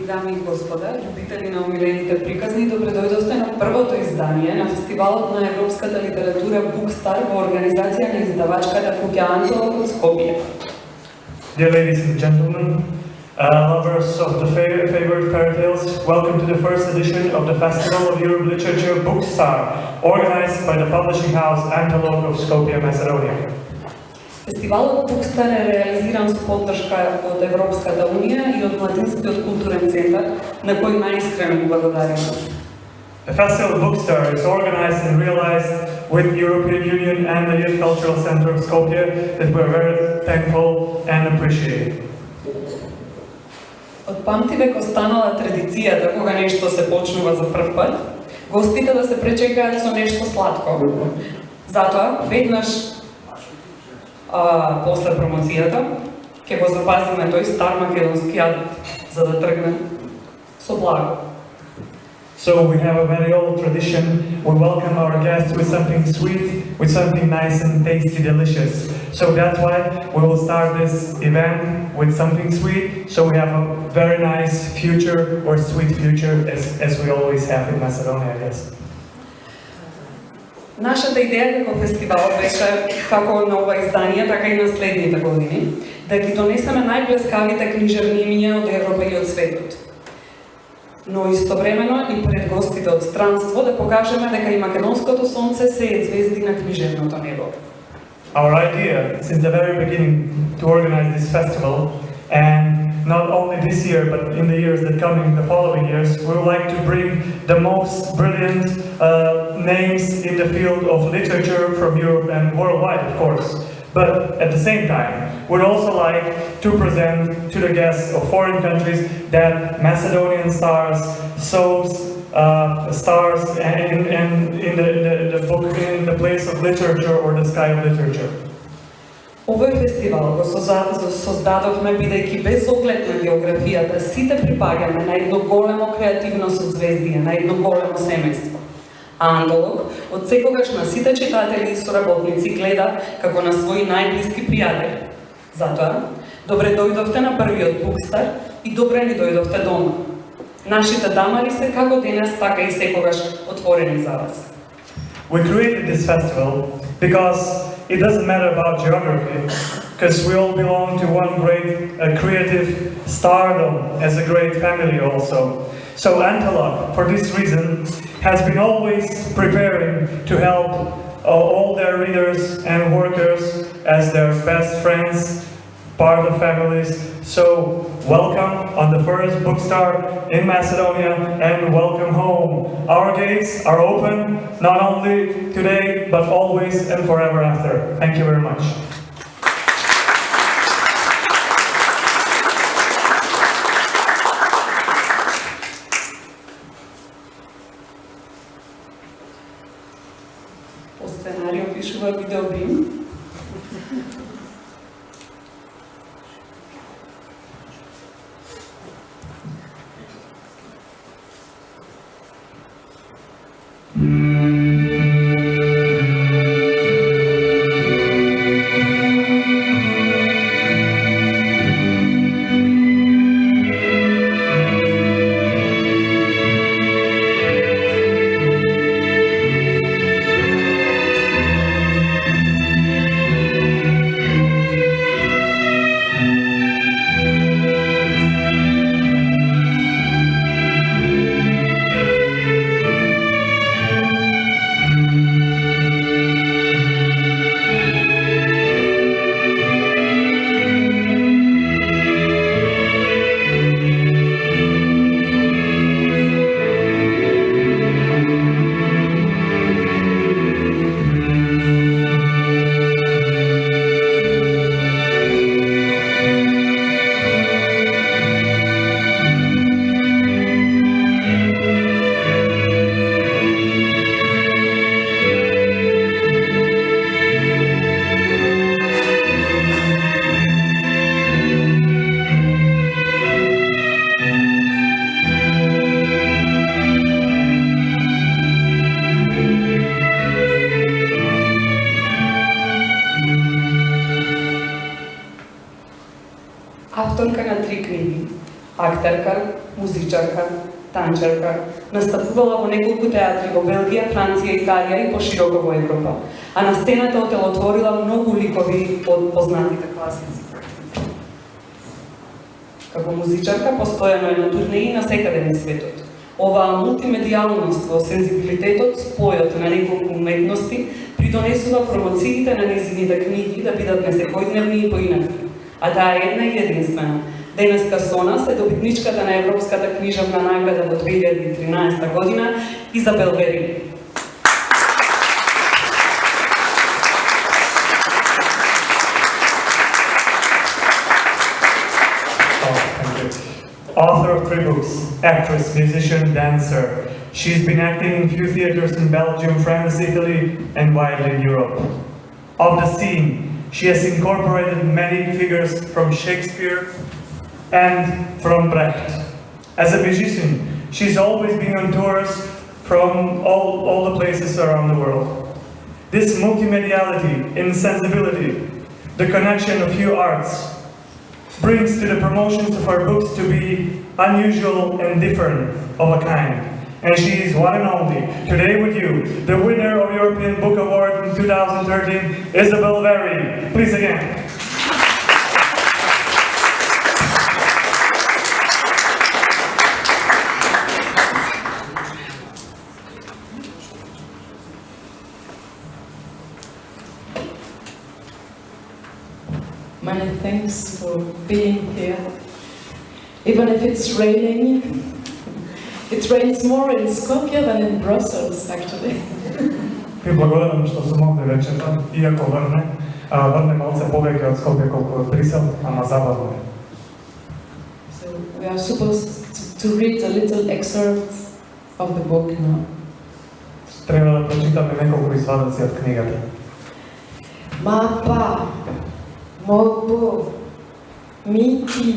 Дами и господа, љубители на омилените приказни, добре дојдовте на првото издание на фестивалот на европската литература Bookstart во организација на издавачката куќа Антолог од Скопје. Dear ladies and gentlemen, lovers of the favorite fairy tales, welcome to the first edition of the Festival of Europe Literature Bookstart, organized by the publishing house Antolog of Skopje, Macedonia. Фестивалот Bookstart е реализиран со поддршка од Европската Унија и од Младинскиот културен центар, на кој најискрено благодариме. The Festival Bookstart is organized and realized with European Union and the Youth Cultural Center of Skopje that we are very thankful and appreciate. Од памтивек останала традицијата кога нешто се почнува за прв пат, гостите да се пречекаат со нешто сладко. Затоа, веднаш после промоцијата, ќе го запазиме тој стар македонски адет, за да тргне со благо. So we have a very old tradition. We welcome our guests with something sweet, with something nice and tasty, delicious. So that's why we will start this event with something sweet, so we have a very nice future, or sweet future, as we always have in Macedonia, I guess. Нашата идеја како фестивал беше, како на ова издание, така и на следните години, да ги донесеме најблескавите книжевни имиња од Европа и од светот. Но истовремено и пред гостите од странство да покажеме дека и македонското сонце се е звезди на книжевното небо. Our idea since the very beginning to organize this festival, and not only this year but in the years that come in the following years, we would like to bring the most brilliant names in the field of literature from Europe and worldwide, of course. But at the same time, we'd also like to present to the guests of foreign countries that Macedonian stars, stars in the book, in the place of literature or the sky of literature. Овој фестивал го создадовме бидејќи без оглед на географијата сите припаѓаме на едно големо креативно созвездие, на едно големо семејство. А Антолог од секогаш на сите читатели и соработници гледа како на своји најблиски пријатели. Затоа, добре дојдовте на првиот Bookstart и добре ни дојдовте дома. Нашите дамари се како денес, така и секогаш отворени за вас. We created this festival because it doesn't matter about geography, because we all belong to one great creative stardom as a great family also. So Antolog, for this reason, has been always preparing to help all their readers and workers as their best friends, part of families. So welcome on the first Bookstart in Macedonia, and welcome home. Our gates are open, not only today, but always and forever after. Thank you very much. По сценарио пишува видеобим. авторка на 3 книги, актерка, музичарка, танчарка, настапувала во неколку театри во Белгија, Франција, Италија и пошироко во Европа, а на сцената отелотворила многу ликови од познатите класици. Како музичарка постојано е на турнеи насекаде на светот. Оваа мултимедијалност во сензибилитетот, спојот на неколку уметности, придонесува промоциите на нејзините книги да бидат несекојдневни и поинакви. А таа е една и единствена. Денеска со нас е добитничката на Европската книжевна награда во 2013 година, Изабел Вери. Author of 3 books, actress, musician, dancer. She's been acting in few theaters in Belgium, France, Italy, and widely in Europe. Of the scene, she has incorporated many figures from Shakespeare and from Brecht. As a musician, she's always been on tours from all the places around the world. This multimediality, insensibility, the connection of few arts, brings to the promotions of her books to be unusual and different of a kind. And she is one and only, today with you, the winner of European Book Award in 2013, Isabel Veri. Please again. Many thanks for being here. Even if it's raining, it rains more in Skopje than in Brussels, actually. Ви благодарам што сум овде вечерта, иако врне малце повеќе од Скопје колку од Брисел, ама забавно е. So we are supposed to read a little excerpt of the book now. Треба да прочитаме неколку извадоци од книгата. Mapa, Mobo, Miti,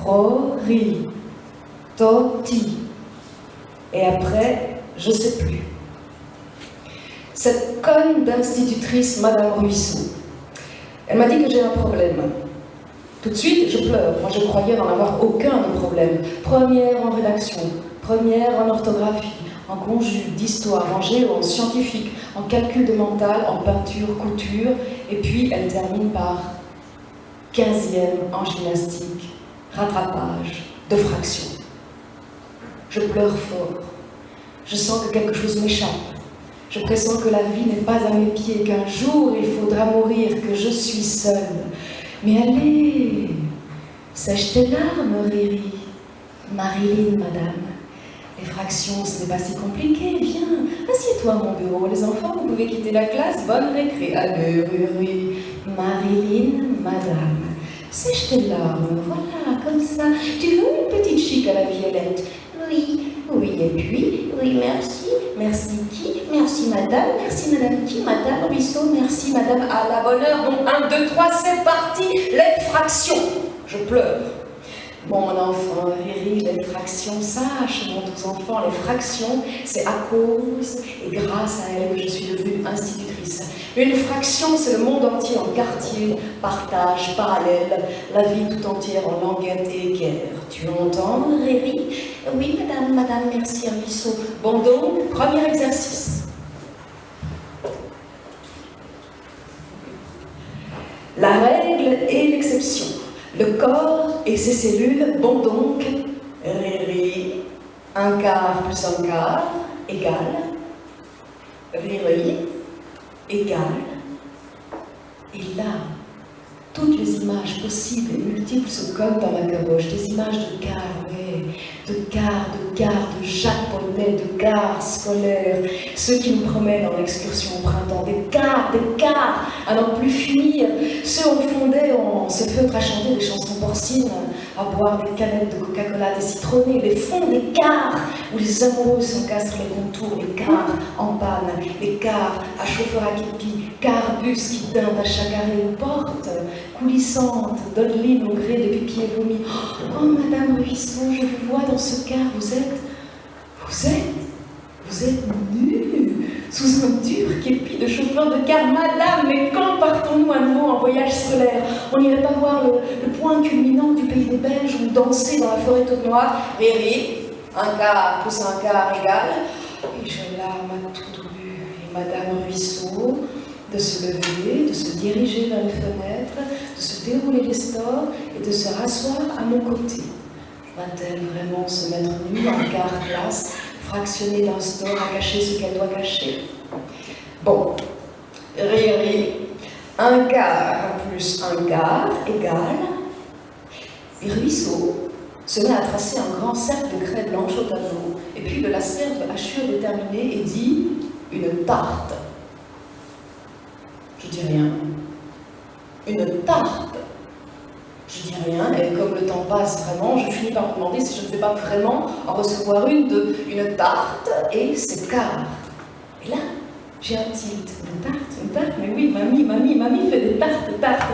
Rori, Toti. Et après, je sais plus. Cette conne d'institutrice, Madame Ruisseau, elle m'a dit que j'ai un problème. Tout de suite, je pleure. Moi, je croyais n'en avoir aucun de problème. Première en rédaction, première en orthographie, en conjugue, d'histoire, en géo, en scientifique, en calcul de mental, en peinture, couture, et puis elle termine par 15e en gymnastique, rattrapage, de fraction. Je pleure fort. Je sens que quelque chose m'échappe. Je pressens que la vie n'est pas à mes pieds, qu'un jour il faudra mourir, que je suis seule. Mais allez, sèche tes larmes, Riri. Marilyn, madame. Les fractions, ce n'est pas si compliqué. Viens, assieds-toi à mon bureau. Les enfants, vous pouvez quitter la classe. Bonne récré. Allez, Riri. Marilyn, madame. Sèche tes larmes, voilà, comme ça. Tu veux une petite chic à la Violette? Oui, oui, et puis, oui, merci. Merci qui? Merci madame qui? Madame Ruisseau, merci madame. À la bonne heure. Bon, 1, 2, 3, c'est parti. Les fractions. Je pleure. Bon, mon enfant, Riri, les fractions, sache, mon doux enfant, les fractions, c'est à cause et grâce à elle que je suis devenue institutrice. Une fraction, c'est le monde entier en quartier, partage, parallèle, la vie tout entière en languette et guerre. Tu entends, Riri? Oui, madame, merci, Ruisseau. Bon, donc, premier exercice. La règle et l'exception. Le corps et ses cellules, bon donc, Riri, 1/4 plus 1/4 égale, Riri, égale, et là, toutes les images possibles et multiples se collent dans ma caboche, des images de gares, ouais, de gares, de japonais, de gares scolaires, ceux qui me promènent en excursion au printemps, des gares, à n'en plus finir, ceux on fondait, on se feutre à chanter des chansons porcines, à boire des canettes de Coca-Cola décitronnées, les fonds des gares, où les amoureux s'encastrent les contours, les gares en panne, les gares à chauffeur à képi, gares bus qui dindent à chaque arrêt aux portes, coulissantes, d'Odeline au gré des pipiers vomis. Oh, madame Ruisseau, je vous vois dans ce car, vous êtes nue, sous un dur képi de chauffeur de car, madame, mais quand partons-nous à nouveau en voyage scolaire? On n'irait pas voir le point culminant du pays des Belges ou danser dans la forêt toute noire? Riri, un quart plus un quart égale. Et je larme à tout début. Et Madame Ruisseau, de se lever, de se diriger vers les fenêtres, de se dérouler les stores et de se rasseoir à mon côté. Va-t-elle vraiment se mettre nue en quart classe, fractionnée d'un store à cacher ce qu'elle doit cacher? Bon, Riri, un quart plus un quart égale. Et Ruisseau se met à tracer un grand cercle de craie blanche au tableau, et puis de la serre de hachure déterminée et dit une tarte. Je dis rien. Une tarte. Je dis rien, et comme le temps passe vraiment, je finis par me demander si je ne vais pas vraiment en recevoir une tarte, et c'est quart. Et là, j'ai un tilt. Une tarte, mais oui, mamie fait des tartes,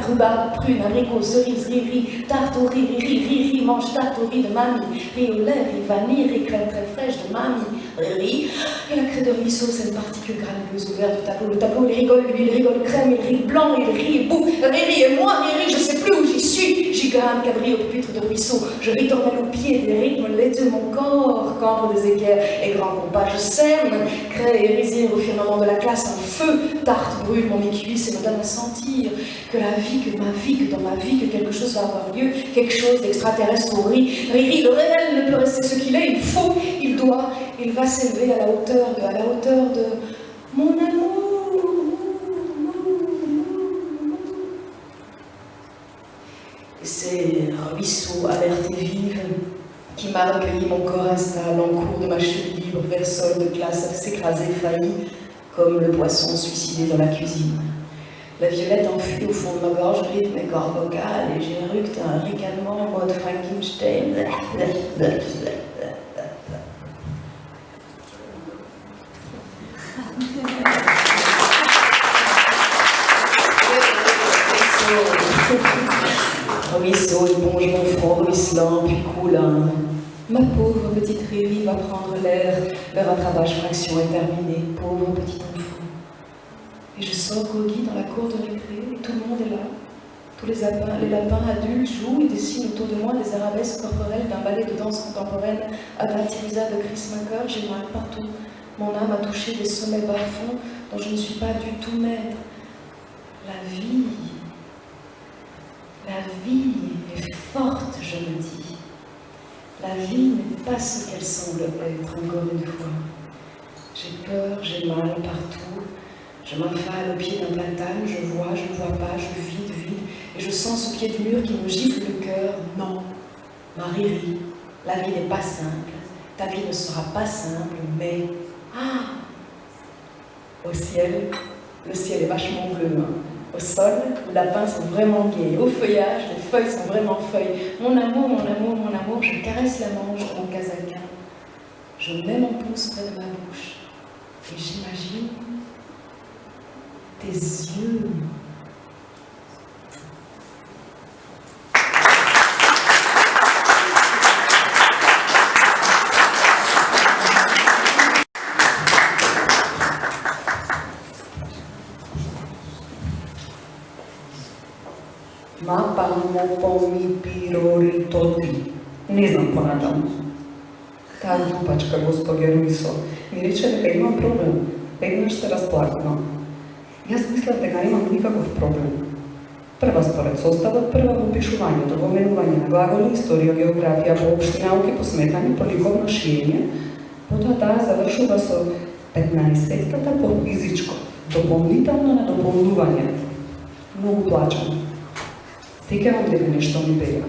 rhubarbe, prune, abricot, cerise, riri, tarte au riz, riri, mange tarte au riz de mamie, riz au lait, riz vanille, riz crème très fraîche de mamie, riri. Et la craie de ruisseau, c'est une particule granuleuse au vert du tableau. Le tableau, il rigole crème, il rit blanc, il rit, bouffe, riri, et moi, riri, je sais plus où j'y suis. Gigane, cabri au pupitre de ruisseau, je ritornelle au pied des rythmes laiteux, mon corps, cambre des équerres et grand compas, je sème, craie et risière au firmament de la classe, un feu, tarte brûle mon écuisse et me donne à sentir que la vie, que ma vie, que dans ma vie, que quelque chose va avoir lieu, quelque chose d'extraterrestre au riz. Riri, le réel ne peut rester ce qu'il est, il faut, il doit, il va s'élever à la hauteur de mon amour. Et c'est ruisseau, alerte et vive, qui m'a recueilli mon corps instable en cours de ma chute libre vers le sol de classe, s'écraser failli, comme le poisson suicidé dans la cuisine. La violette enfuie au fond de ma gorge, rythme mes cordes vocales, et j'éructe un ricanement en mode Frankenstein. Ruisseau éponge mon front ruisselant puis coulant. Ma pauvre petite Riri va prendre l'air, le rattrapage fraction est terminé, pauvre petit enfant. Et je sors groggy dans la cour de récré, et tout le monde est là. Tous les lapins adultes jouent et dessinent autour de moi des arabesques corporelles d'un ballet de danse contemporaine à la Theresa de Chris Macker. J'ai mal partout. Mon âme a touché des sommets bas-fonds dont je ne suis pas du tout maître. La vie est forte, je me dis. La vie n'est pas ce qu'elle semble être, encore une fois. J'ai peur, j'ai mal partout. Je m'enfale au pied d'un platane, je vois pas, je vide, et je sens ce pied du mur qui me gifle le cœur. Non, ma Riri, la vie n'est pas simple. Ta vie ne sera pas simple, mais... Ah! Au ciel, le ciel est vachement bleu, hein. Au sol, les lapins sont vraiment gais. Au feuillage, les feuilles sont vraiment feuilles. Mon amour, je caresse la manche de mon casaquin. Je mets mon pouce près de ma bouche. Et j'imagine tes yeux. Ma palmo pomi pirori toti. Ne znam ponavljam. Ta dupačka, gospodje Ruiso, mi reče дека imam problem. Веднаш се расплакала. Јас мислев дека имам никаков проблем. Прва според составот, прва во пишувањето, во менување на глаголи, историја, географија, поопшти науки, посметање, по ликовно шиење, потоа таа завршува со 15-ката по физичко, дополнително на дополнување. Многу плачам. Сеќавам дека нешто ми бега.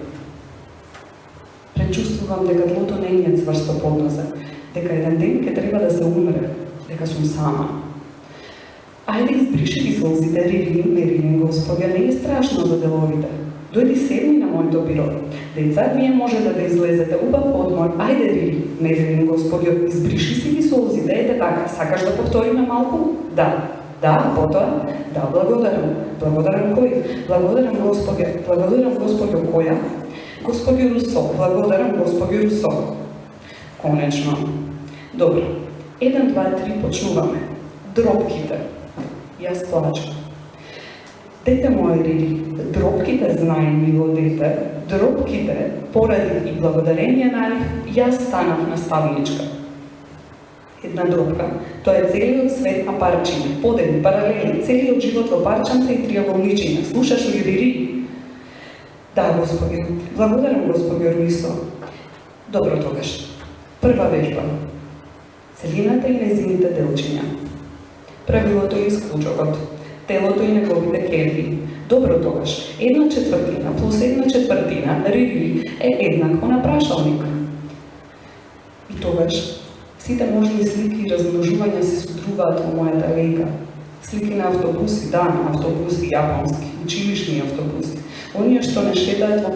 Пречувствувам дека длото не е цврсто под носа, дека еден ден ќе треба да се умре, дека сум сама. Ајде избриши ги слозите, Ририн, Господја, не е страшно за деловите. Дојди седни на моето биро. Деца, вие можете да излезете убав одмор. Ајде, Ририн, Господјо, избриши си ги слозите, ете така, сакаш да повториме малку? Да, потоа, да, благодарам. Благодарам кој? Благодарам Господјо која? Господјо Русо, благодарам Господјо Русо. Конечно. Добро. 1, 2, 3, почнуваме. Дропките. Јас плачам. Дете мое Рири, дробките знае мило дете, дробките, поради и благодарение на нив, јас станав наставничка. Една дробка, тоа е целиот свет на парчиња, подели, паралели, целиот живот во парчанца и триаголничиња. Слушаш ли, Рири? Да, Господи. Благодарам, Господи Руисо. Добро тогаш. Прва вежба. Целината и незините делчиња. Правилото и исклучокот. Телото и неговите керви. Добро тогаш. 1/4 плюс 1/4 Рири е еднакво на прашалник. И тогаш сите можни слики и размножувања се содруваат во мојата лејка. Слики на автобуси, да, на автобуси јапонски, училишни автобуси. Оние што не шетаат во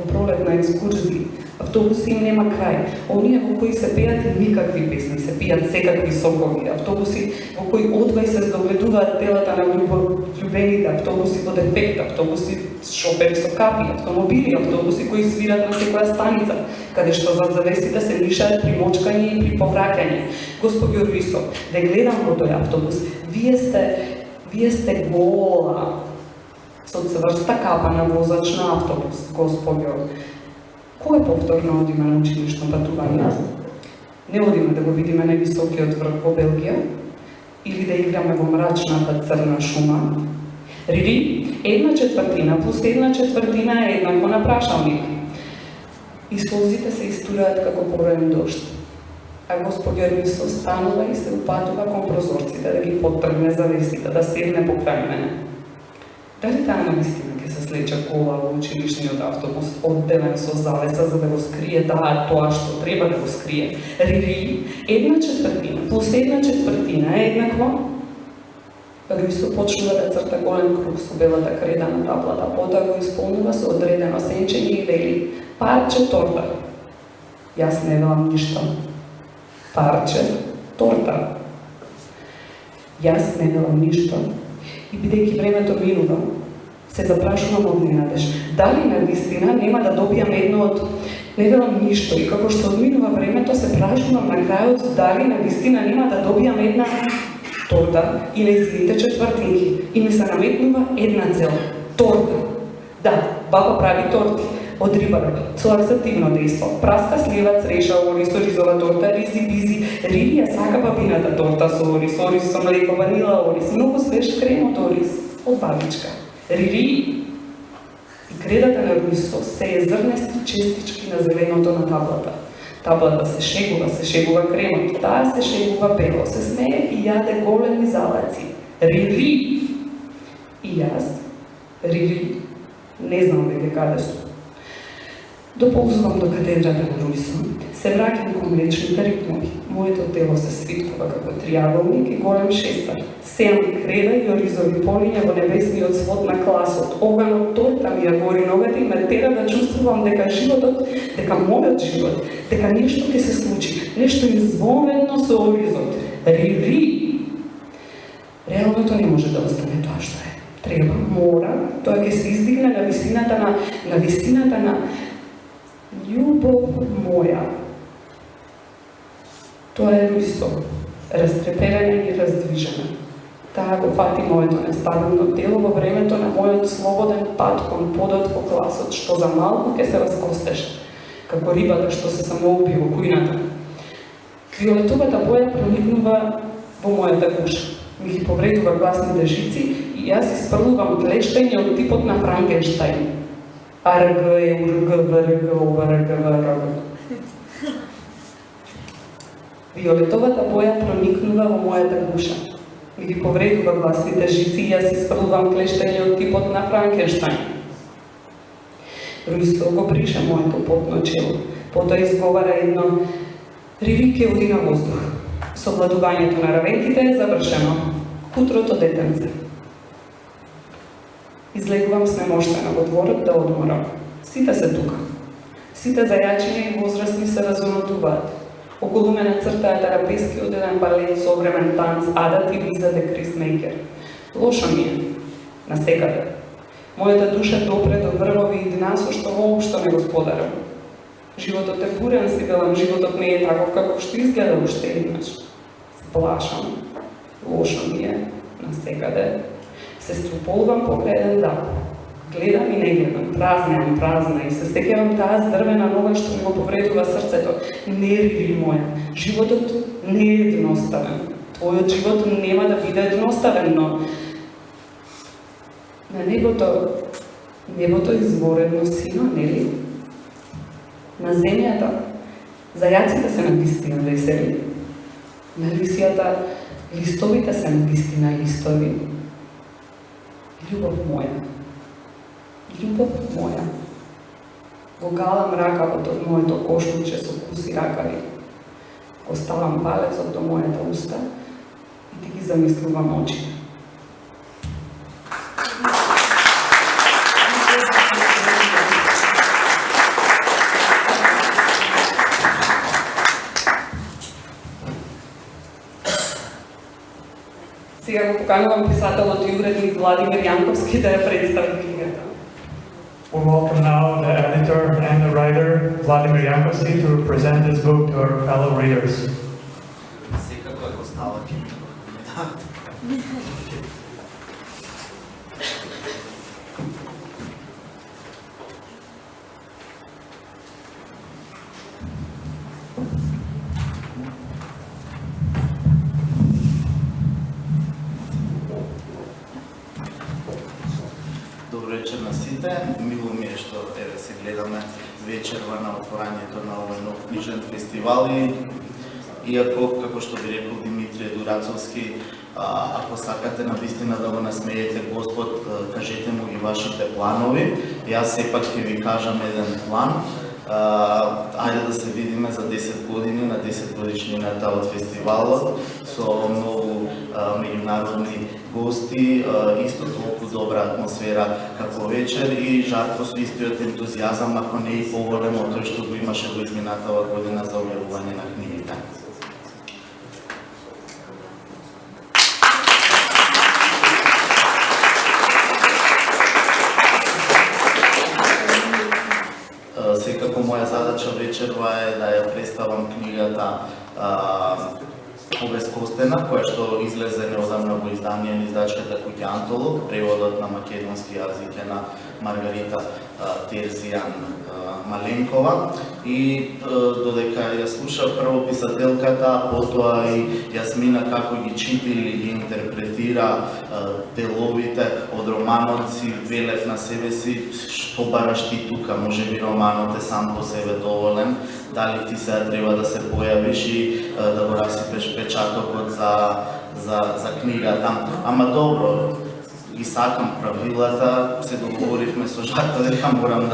пролет на екскурзии. Автобуси им нема крај. Оние во кои се пеат никакви песни, се пијат секакви сокови. Автобуси во кои одвај се здогледуваат телата на влюбените, автобуси во дефект, автобуси шофери со капи, автомобили, автобуси кои свират на секоја станица, каде што зад завесите се мишаат при мочкање и при повраќање. Господи Руисо, да гледам во тој автобус, вие сте гола, со цврста капа на возач на автобус, Господјо. Кој повторно одиме на училишно патување? Не одиме да го видиме највисокиот врв во Белгија? Или да играме во мрачната црна шума? Рири, 1/4 плюс 1/4 е еднакво на прашалник. И слозите се истураат како порен дожд. А Господјо Руисо станува и се упатува кон прозорците да ги поттргне завесите, да седне покрај мене. Дали таа навистина ќе се слече кола во училишниот автобус, одделен со завеса за да го скрие тоа што треба да го скрие? Рири, 1/4 плюс 1/4 е еднакво. Руисо почнува да црта голем круг со белата креда на таблата, потоа го исполнува со одредено сенчење и вели: парче торта. Јас не велам ништо. Парче торта. Јас не велам ништо. И бидејќи времето минува, се запрашувам од ненадеж. Дали навистина нема да добијам едно од... Не велам ништо и како што одминува времето, се прашувам на крајот дали навистина нема да добијам една торта и нејзините четвртинки. И ми се наметнува една цел. Торта. Да, баба прави торти од рибар, со лаксативно дејство. Праска сливац, реша, орис, оризова торта, ризи, бизи. Рири ја сака бабината торта со орис, орис со млеко, ванила, орис, многу свеж крем од орис, од бабичка. Рири и кредата на Руисо се е зрнести честички на зеленото на таблата. Таблата се шегува кремот, таа се шегува бело, се смее и јаде големи залаци. Рири! И јас, Рири, не знам веќе каде сум. Доползувам до катедрата на Руисо, се враќам кон млечните ритмови. Моето тело се свиткува како триаголник и голем шестар. Сеам креда и оризови полиња во небесниот свод на класот. Оганот торта ми ја гори ногата и ме тера да чувствувам дека животот, дека мојот живот, дека нешто ќе се случи, нешто извонредно со оризот. Рири! Реалното не може да остане тоа што е. Треба, мора, тоа ќе се издигне на висината на љубов моја. Тоа е Руисо, растреперена и раздвижена. Таа го фати моето нестабилно тело во времето на мојот слободен пат кон подот во класот, што за малку ќе се раскостеше, како рибата што се самоуби во кујната. Виолетовата боја проникнува во мојата гуша. Ми ги повредува гласните жици и јас испрлувам клештење од типот на Франкенштајн. АРГ, ЕУРГ, ВРГ, ОВРГ, ВРГ. Виолетовата боја проникнува во мојата гуша. Ми ги повредува гласните жици и јас испрлувам клештење од типот на Франкенштајн. Руисо го брише моето потно чело. Потоа изговара едно: Рири ке оди на воздух. Совладувањето на равенките е завршено. Утрото детенце. Излегувам снемоштена во дворот да одморам. Сите се тука. Сите зајачени и возрастни се разонотуваат. Околу мене цртаат арабески од еден балет, современ танц, Адат и Лиза де Крис Мейкер. Лошо ми е. Насекаде. Мојата душа допре до врвови и дна со што воопшто не го сподарам. Животот е бурен, си велам, животот не е таков како што изгледа уште еднаш. Сплашам. Лошо ми е. Насекаде. се струполувам покрај еден даб. Гледам и не гледам, празна и се стекевам таа здрвена нога што ми го повредува срцето. Нерви моја, животот не е едноставен. Твојот живот нема да биде едноставен, но на небото изворено сино, нели? На земјата зајаците се навистина весели. На лисијата листовите се навистина листови. Љубов моја, го галам ракавот од моето кошниче со куси ракави. Го ставам палецот до мојата уста и ти ги замислувам очите. Сега го поканувам писателот и уредник Владимир Јанковски да ја представи книгата. We welcome now the editor and the writer, Vladimir Jankovski, to present his book to our fellow readers. Секако е остала Добро вечер на сите. Мило ми е што еве се гледаме вечерва на отворањето на овој нов книжен фестивал и иако, како што би рекол Димитрije Дурацовски, ако сакате на вистина да го насмеете Господ, кажете му ги вашите планови. Јас сепак ќе ви кажам еден план. Ајде да се видиме за 10 години на 10 годишнината од фестивалот со многу меѓународни гости, исто толку добра атмосфера како вечер и жарко со истиот ентузијазам, ако не и поголем од тој што го имаше во изминатава година за објавување на книгите. Секако моја задача вечерва е да ја представам книгата Обескостена, која што излезе неодамна во издание на издачката Куќа Антолог, преводот на македонски јазик е на Маргарита Терзијан Маленкова. И додека ја слуша прво писателката, потоа и Јасмина како ги чити или ги интерпретира деловите од романот, си велев на себе си што бараш ти тука, може би романот е сам по себе доволен, дали ти сега треба да се појавиш и да го расипеш печатокот за книгата. Ама добро, ги сакам правилата, се договоривме со Жака дека морам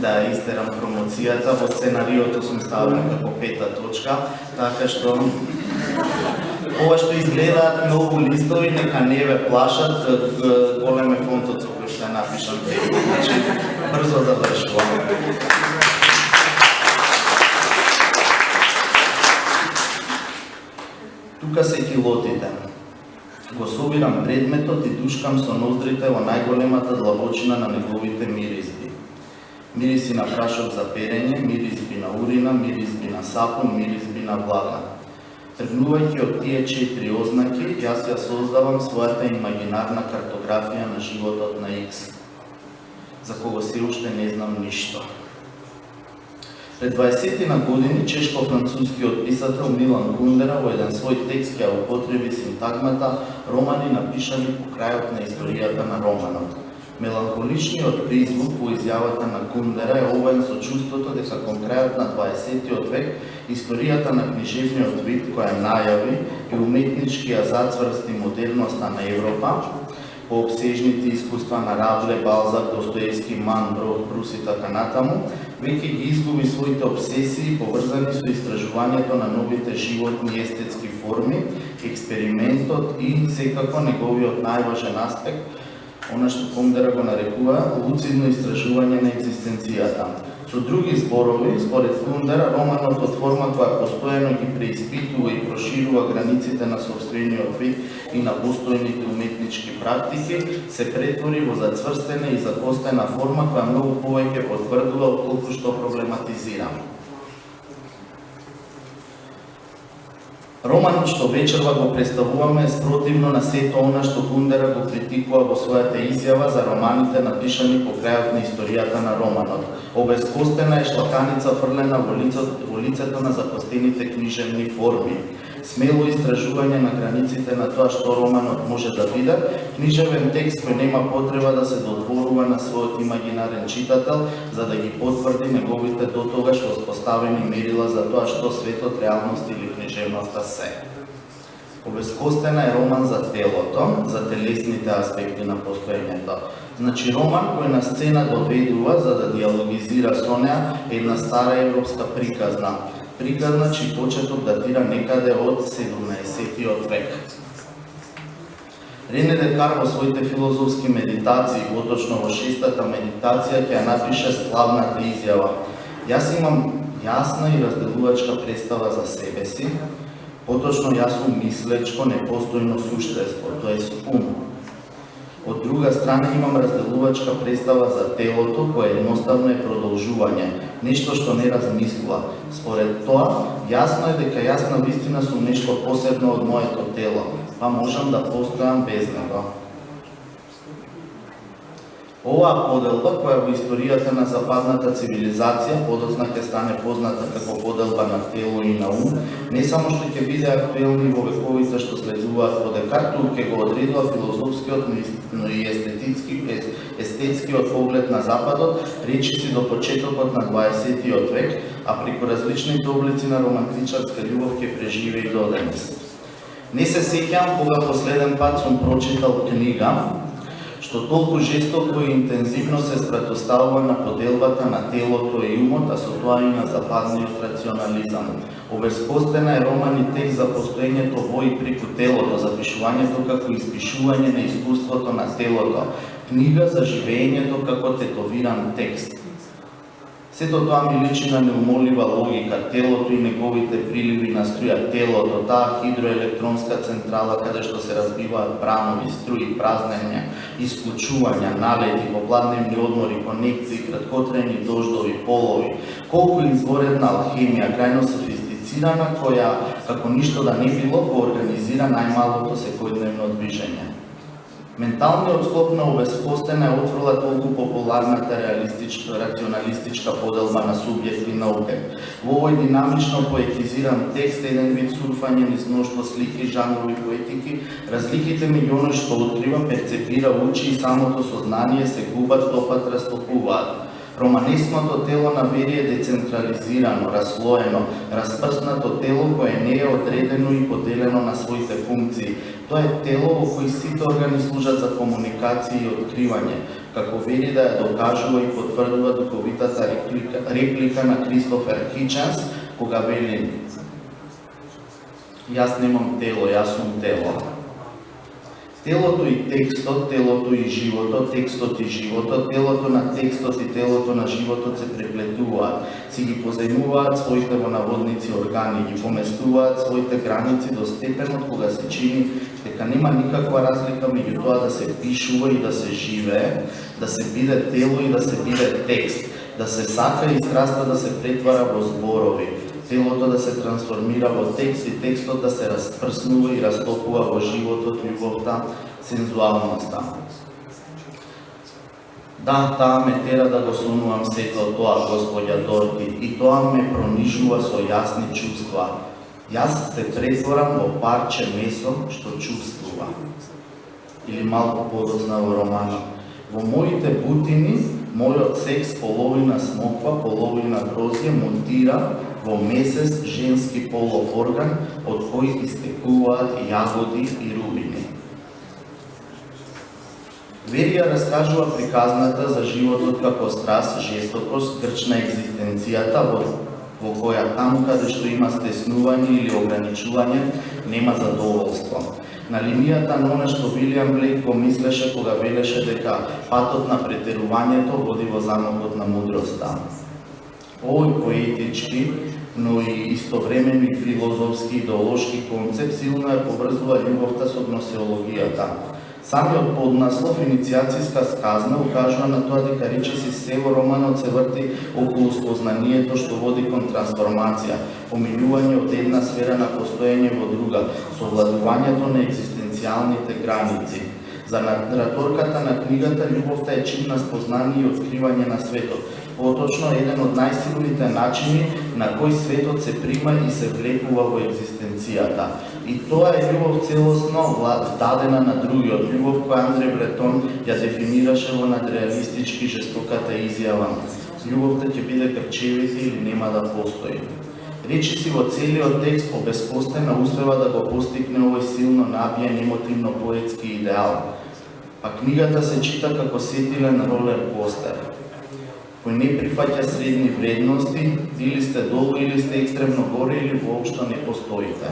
да истерам промоцијата, во сценариото сум ставен како 5-та точка, така што ова што изгледаат многу листови, нека не ве плашат, голем е фонтот со кој што е напишан текст, значи брзо завршувам. Тука се килотите. Го собирам предметот и душкам со ноздрите во најголемата длабочина на неговите миризби. Мириси на прашок за перење, миризби на урина, миризби на сапун, миризби на влага. Тргнувајќи од тие 4 ознаки, јас ја создавам својата имагинарна картографија на животот на Икс, за кого се уште не знам ништо. Пред 20 на години чешко-францускиот писател Милан Кундера во еден свој текст ја употреби синтагмата романи напишани по крајот на историјата на романот. Меланхоличниот призвук во изјавата на Кундера е обоен со чувството дека кон крајот на 20 век историјата на книжевниот вид која најави и уметнички ја зацврсти модерноста на Европа, по обсежните искуства на Рабле, Балзак, Достоевски, Ман, Брод, Прус и така натаму, веќе ги изгуби своите обсесии поврзани со истражувањето на новите животни и естетски форми, експериментот и секако неговиот најважен аспект, она што Кундера го нарекува луцидно истражување на екзистенцијата. Со други зборови, според Кундера, романот од форма која постојано ги преиспитува и проширува границите на сопствениот вид и на постојните уметнички практики, се претвори во зацврстена и закостена форма која многу повеќе потврдува отколку што проблематизира. Романот што вечерва го представуваме е спротивно на сето она што Кундера го критикува во својата изјава за романите напишани по крајот на историјата на романот. Обескостена е шлаканица фрлена во лицето на запостените книжевни форми. Смело истражување на границите на тоа што романот може да биде, книжевен текст кој нема потреба да се додворува на својот имагинарен читател, за да ги потврди неговите дотогаш воспоставени мерила за тоа што светот, реалност или книжевноста се. Обескостена е роман за телото, за телесните аспекти на постоењето. Значи роман кој на сцена доведува за да диалогизира со неа една стара европска приказна, чиј почеток датира некаде од 17-тиот век. Рене Декар во своите филозофски медитации, поточно во 6-та медитација, ќе ја напише славната изјава: Јас имам јасна и разделувачка представа за себе си, поточно јас сум мислечко, непостојно суштество, тоест ум. Од друга страна имам разделувачка представа за телото, кое едноставно е продолжување, нешто што не размислува. Според тоа, јасно е дека јас на вистина сум нешто посебно од моето тело, па можам да постојам без него. Оваа поделба, која во историјата на западната цивилизација подоцна ќе стане позната како поделба на тело и на ум, не само што ќе биде актуелни во вековите што следуваат по Декар, туку ќе го одредува филозофскиот, но и естетскиот поглед на Западот, речиси до почетокот на 20-тиот век, а преку различните облици на романтичарска љубов ќе преживе и до денес. Не се сеќам кога последен пат сум прочитал книга што толку жестоко и интензивно се спретоставува на поделбата на телото и умот, а со тоа и на западниот рационализам. Обескостена е роман и текст за постоењето во и преку телото, запишувањето како испишување на искуството на телото, книга за живеењето како тетовиран текст. Сето тоа ми личи на неумолива логика, телото и неговите приливи на струја, телото, таа хидроелектронска централа каде што се разбиваат бранови, струи, празнења, исклучувања, налети, попладневни одмори, конекции, краткотрени дождови, полови, колку изворедна алхемија, крајно софистицирана, која, како ништо да не било, го организира најмалото секојдневно движење. Менталниот склоп на обескостена е отворила толку популарната рационалистичка поделба на субјект и на објект. Во овој динамично поетизиран текст, еден вид сурфање низ множество слики, жанрови, поетики, разликите меѓу оној што открива, перцепира, учи и самото сознание се губат, топат, растопуваат. Романеското тело на Вери е децентрализирано, разслоено, распрснато тело кое не е одредено и поделено на своите функции. Тоа е тело во кој сите органи служат за комуникација и откривање, како Вери да ја докажува и потврдува дуковитата реплика на Кристофер Хиченс, кога вели: Јас немам тело, јас сум тело. Телото и текстот, телото и животот, текстот и животот, телото на текстот и телото на животот се преплетуваат, си ги позајмуваат своите во наводници органи, ги поместуваат своите граници до степенот кога се чини дека нема никаква разлика меѓу тоа да се пишува и да се живее, да се биде тело и да се биде текст, да се сака и страста да се претвара во зборови, телото да се трансформира во текст и текстот да се распрснува и растопува во животот, љубовта, сензуалноста. Да, таа ме тера да го сонувам сето тоа, господја Дорти, и тоа ме пронижува со јасни чувства. Јас се претворам во парче месо што чувствува. Или малку подоцна во романот. Во моите бутини, мојот секс половина смоква, половина грозје мутира во месец женски полов орган, од кој истекуваат јагоди и рубини. Верија раскажува приказната за животот како страст, жестокост, грч на екзистенцијата, во која таму каде што има стеснување или ограничување, нема задоволство. На линијата на она што Вилијам Блейк го мислеше кога велеше дека патот на претерувањето води во замокот на мудроста. Овој поетички, но и истовремено и филозофски идеолошки концепт силно ја поврзува љубовта со гносеологијата. Самиот поднаслов иницијацијска сказна укажува на тоа дека речиси се во романот се врти околу спознанието што води кон трансформација, поминување од една сфера на постоење во друга, совладувањето на екзистенцијалните граници. За нараторката на книгата, љубовта е чин на спознание и откривање на светот. Поточно еден од најсилните начини на кој светот се прима и се влекува во екзистенцијата. И тоа е љубов целосно дадена на другиот, љубов која Андре Бретон ја дефинираше во надреалистички жестоката изјава: љубовта ќе биде крчевите или нема да постои. Речиси во целиот текст обезкостена успева да го постигне овој силно набиен емотивно поетски идеал. Па книгата се чита како сетилен ролер костер, кој не прифаќа средни вредности, или сте долу, или сте екстремно горе, или воопшто не постоите.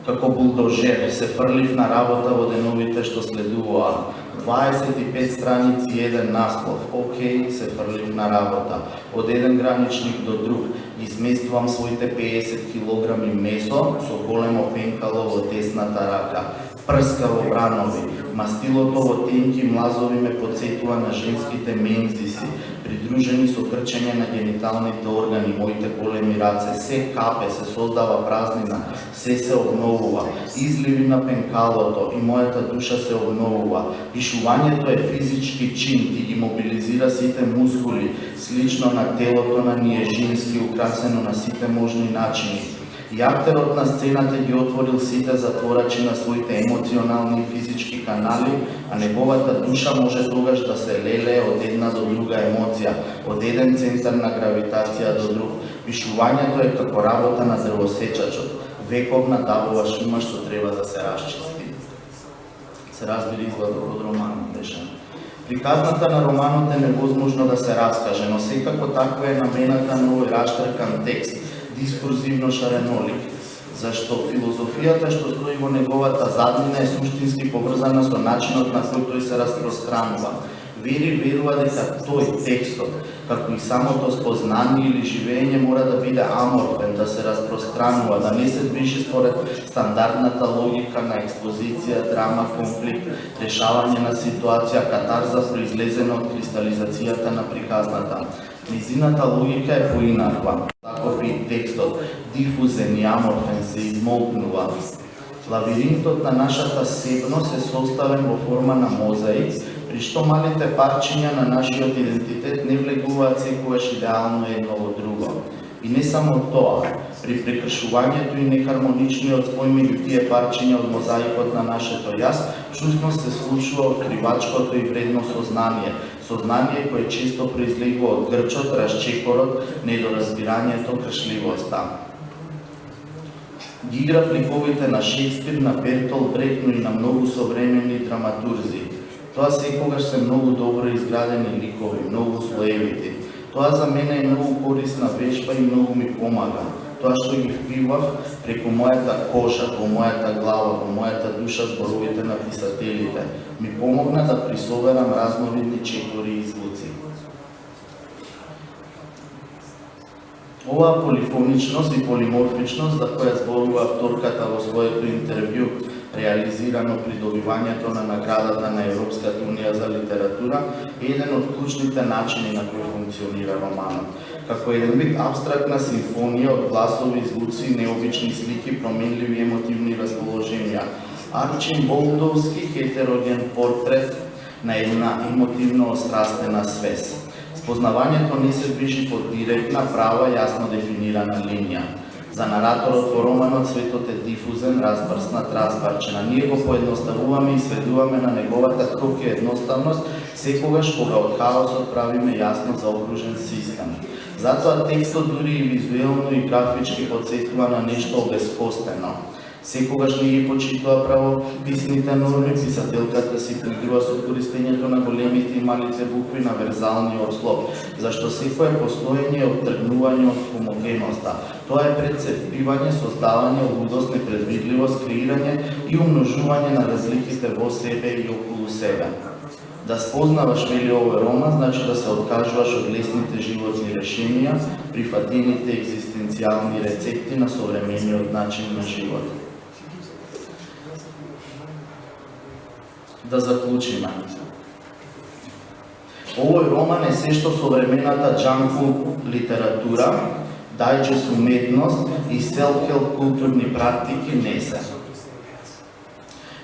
Како булдожер се фрлив на работа во деновите што следуваа. 25 страници и еден наслов. Океј, се фрлив на работа. Од еден граничник до друг. Изместувам своите 50 килограми месо со големо пенкало во десната рака. Прска во бранови. Мастилото во тенки млазови ме подсетува на женските мензиси, придружени со крчење на гениталните органи, моите големи раце. Се капе, се создава празнина, се обновува. Изливи на пенкалото и мојата душа се обновува. Пишувањето е физички чин, ти ги мобилизира сите мускули, слично на телото на ние женски, украсено на сите можни начини. И актерот на сцената ги отворил сите затворачи на своите емоционални и физички канали, а неговата душа може тогаш да се лелее од една до друга емоција, од еден центар на гравитација до друг. Пишувањето е како работа на дрвосечачот, вековна дабова шума што треба да се расчисти. Се разбира извадок од романот беше. Приказната на романот е невозможно да се раскаже, но секако таква е намената на овој раштркан текст, дискурзивно шаренолик, зашто филозофијата што стои во неговата заднина е суштински поврзана со начинот на кој тој се распространува. Верува дека тој текстот, како и самото спознание или живење, мора да биде аморфен, да се распространува, да не се движи според стандардната логика на експозиција, драма, конфликт, решавање на ситуација, катарза произлезена од кристализацијата на приказната. Низината логика е поинаква. Таков и текстот, дифузен и аморфен, се измолкнува. Лавиринтот на нашата себност е составен во форма на мозаик, при што малите парчиња на нашиот идентитет не влегуваат секогаш идеално едно во друго. И не само тоа, при прекршувањето и нехармоничниот спој меѓу тие парчиња од мозаикот на нашето јас, всушност се случува откривачкото и вредно сознание, сознание кое често произлегува од грчот, расчекорот, недоразбирањето, кршливоста. Ги играв ликовите на Шекспир, на Бертол Брехт, но и на многу современи драматурзи. Тоа секогаш се многу добро изградени ликови, многу слоевити. Тоа за мене е многу корисна вежба и многу ми помага. Тоа што ги впивав преку мојата кожа, во мојата глава, во мојата душа зборовите на писателите, ми помогна да присоберам разновидни чекори и звуци. Оваа полифоничност и полиморфичност, за која зборува авторката во своето интервју, реализирано при добивањето на наградата на Европската унија за литература, е еден од клучните начини на кој функционира романот. Како еден вид абстрактна симфонија од гласови, звуци, необични слики, променливи емотивни расположенија. Арчин Болдовски хетероген портрет на една емотивно острастена свес. Спознавањето не се движи по директна, права, јасно дефинирана линија. За нараторот во романот светот е дифузен, разбрснат, разбарчена. Ние го поедноставуваме и сведуваме на неговата круг и едноставност, секогаш кога од хаосот правиме јасно заокружен систем. Затоа текстот дури и визуелно и графички подсетува на нешто обезкостено. Секогаш не ги почитува правописните норми, писателката си поигрува со користењето на големите и малите букви на верзалниот слог, зашто секое постоење е оттргнување од хомогеноста. Тоа е пред се впивање, создавање, лудост, непредвидливост, креирање и умножување на разликите во себе и околу себе. Да спознаваш, вели овој роман, значи да се откажуваш од лесните животни решенија, прифатените екзистенцијални рецепти на современиот начин на живот. Да заклучиме. Овој роман е се што современата джанк-фуд литература, дајџест уметност и селф-хелп културни практики не се.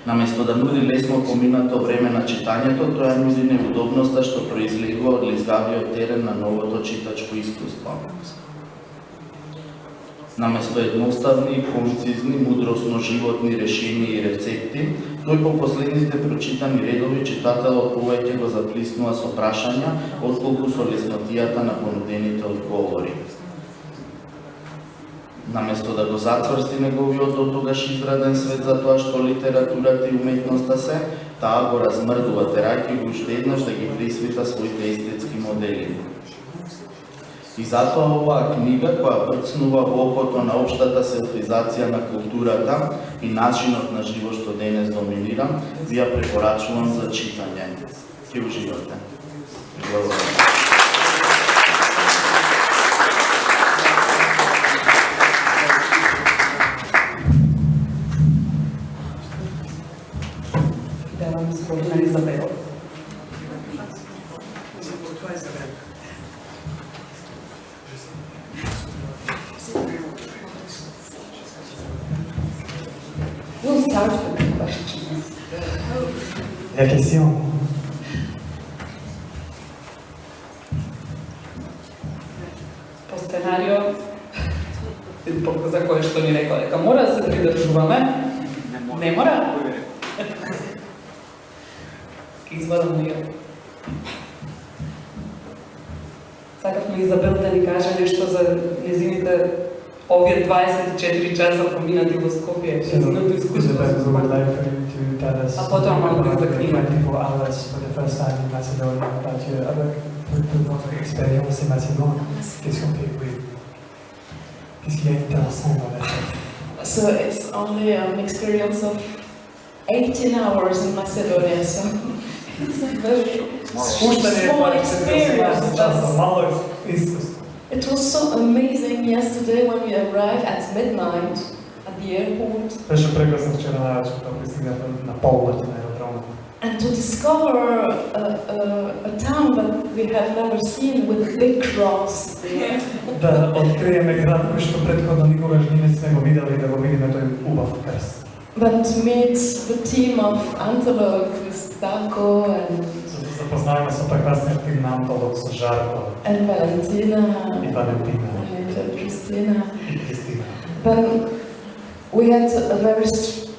Наместо да нуди лесно поминато време на читањето, тоа нуди неудобноста што произлегува од лизгавиот терен на новото читачко искуство. Наместо едноставни, концизни, мудросно животни решенија и рецепти, тој по последните прочитани редови читателот повеќе го заплиснува со прашања, отколку со леснотијата на понудените одговори. Наместо да го зацврсти неговиот дотогаш израден свет за тоа што литературата и уметноста се, таа го размрдува, терајќи го уште еднаш да ги присвита своите естетски модели. И затоа оваа книга, која брцнува во окото на општата селфизација на културата и начинот на живот што денес доминира, ви ја препорачувам за читање. Ќе уживате. Благодарам. Давам господина Изабела. We'll start with the questions. La question. По сценарио, за кое што ни рекла дека мора да се придржуваме, не мора. Ке извадам на ја. Сакавме Изабел да ни каже нешто за незините овие 24 часа поминати во Скопје, незиното искуство. А потоа малку за книга. 24 hours for the first time in Macedonia, about your other votre expérience in Macédoine. Qu'est-ce qu'on fait, oui? Qu'est-ce qu'il y a d'intéressant dans la chose? So it's only an experience of 18 hours in Macedonia, so it's a very small experience. Мало искуство. It was so amazing yesterday when we arrived at midnight at the airport Беше прекрасно вчера најаваче кога пристигнавме на полночи на аеродромот. and to discover a town that we had never seen with a big cross there. Да откриеме град кој што претходно никогаш не сме го видели и да го видиме тој убав крст. Then to meet the team of Antelope with Darko and За да запознаеме со прекрасниот тим на Антолог со Жарко Valentina и Валентина and Christina. и Кристина. Then we had a very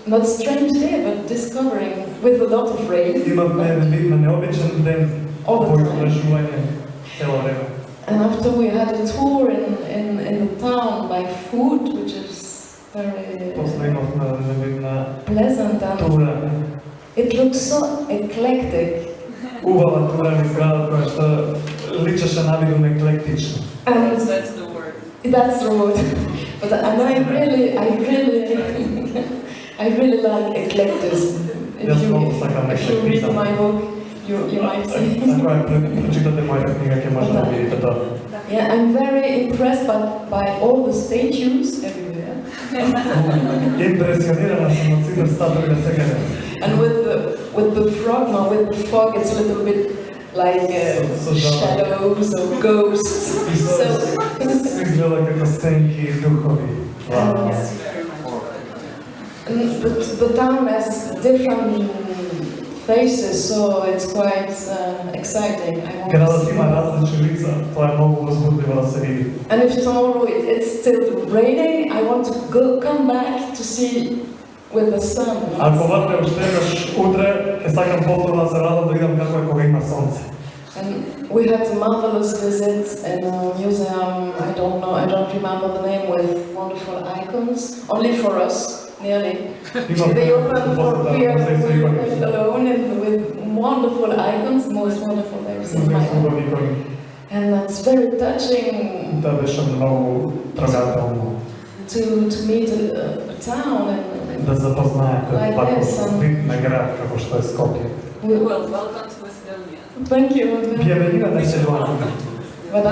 not strange day, but discovering with a lot of rain. Имавме видно необичен ден All the во time. изражување цело време. And after we had a tour in the town by food, which is very После имавме видна pleasant and тура, it looks so eclectic. убава тура низ градот која што личеше навидно еклектично. And That's the word. that's the word. But and I really like eclecticism. Јас многу сакам If you read еклектизам. my book, you might see. Ако ја прочитате мојата книга, ќе можете да видите тоа. Yeah, I'm very impressed by all the statues everywhere, Импресионирана сум од сите статуи на секаде. and with the frog. Now with the fog, it's a little bit like shadows or ghosts. И со So, изгледа како сенки и духови. Вау. but the town has different faces, so it's quite exciting. I want to Градот see има more. различни лица, тоа е многу возбудливо да се види. And if tomorrow it's still raining, I want to come back to see with the sun. Ако врне уште еднаш утре, ќе сакам повторно да се радам да видам како е кога има сонце. And we had a marvelous visit in a museum, I don't remember the name, with wonderful icons, only for us, nearly. They opened for we were alone and with wonderful icons, most wonderful I've seen in my life. And it's very touching Тоа беше многу трогателно to meet a town and да запознаем Like како this, вид на град како што е Скопје. Well, welcome to Macedonia. thank you. Bienvenida na Macedónia. But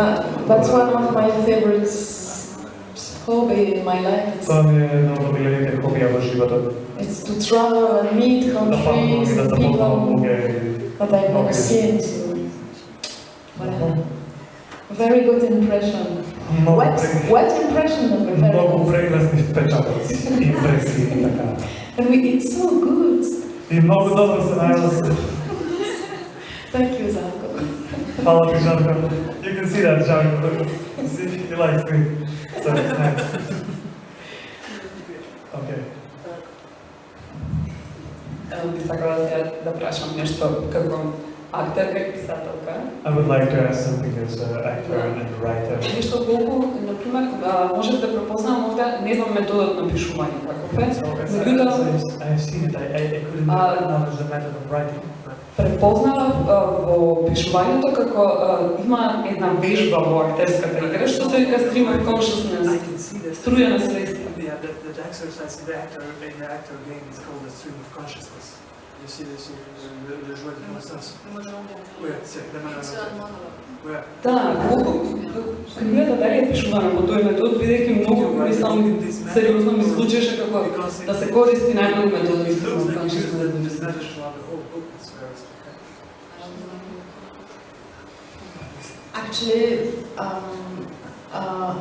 that's one of my favorite hobby in my life. Това ми е едно от милионите хобија во животот. It's to travel and meet Да патувам countries и да and запознавам people луѓе. that I've never seen. So, well, very good impression. Многу What impression of the Многу parents? прекрасни впечатоци, импресии и така. And we eat so good. И многу добро се најдосе. Thank you, Zarko. Hvala ti, Žarko. You can see that, Žarko. See, he likes me. So, nice. Okay. Би сакала сега да прашам нешто како актерка и писателка. I would like to ask something as an actor and writer. Нешто колку, например, можев да препознам овде, не знам методот на пишување каков е, меѓутоа I've seen it, I couldn't acknowledge the method of writing. препознала во пишувањето како има една вежба во актерската игра, што се вика stream of consciousness, струја на свеста. Yeah, that exercise in the actor game is called the stream of consciousness. You see this, le jouet de conscience. Oui, c'est la manière. Да, книгата дали е пишувана по тој метод, бидејќи многу мислам сериозно ми звучеше како да се користи најмногу метод на stream of consciousness. Actually,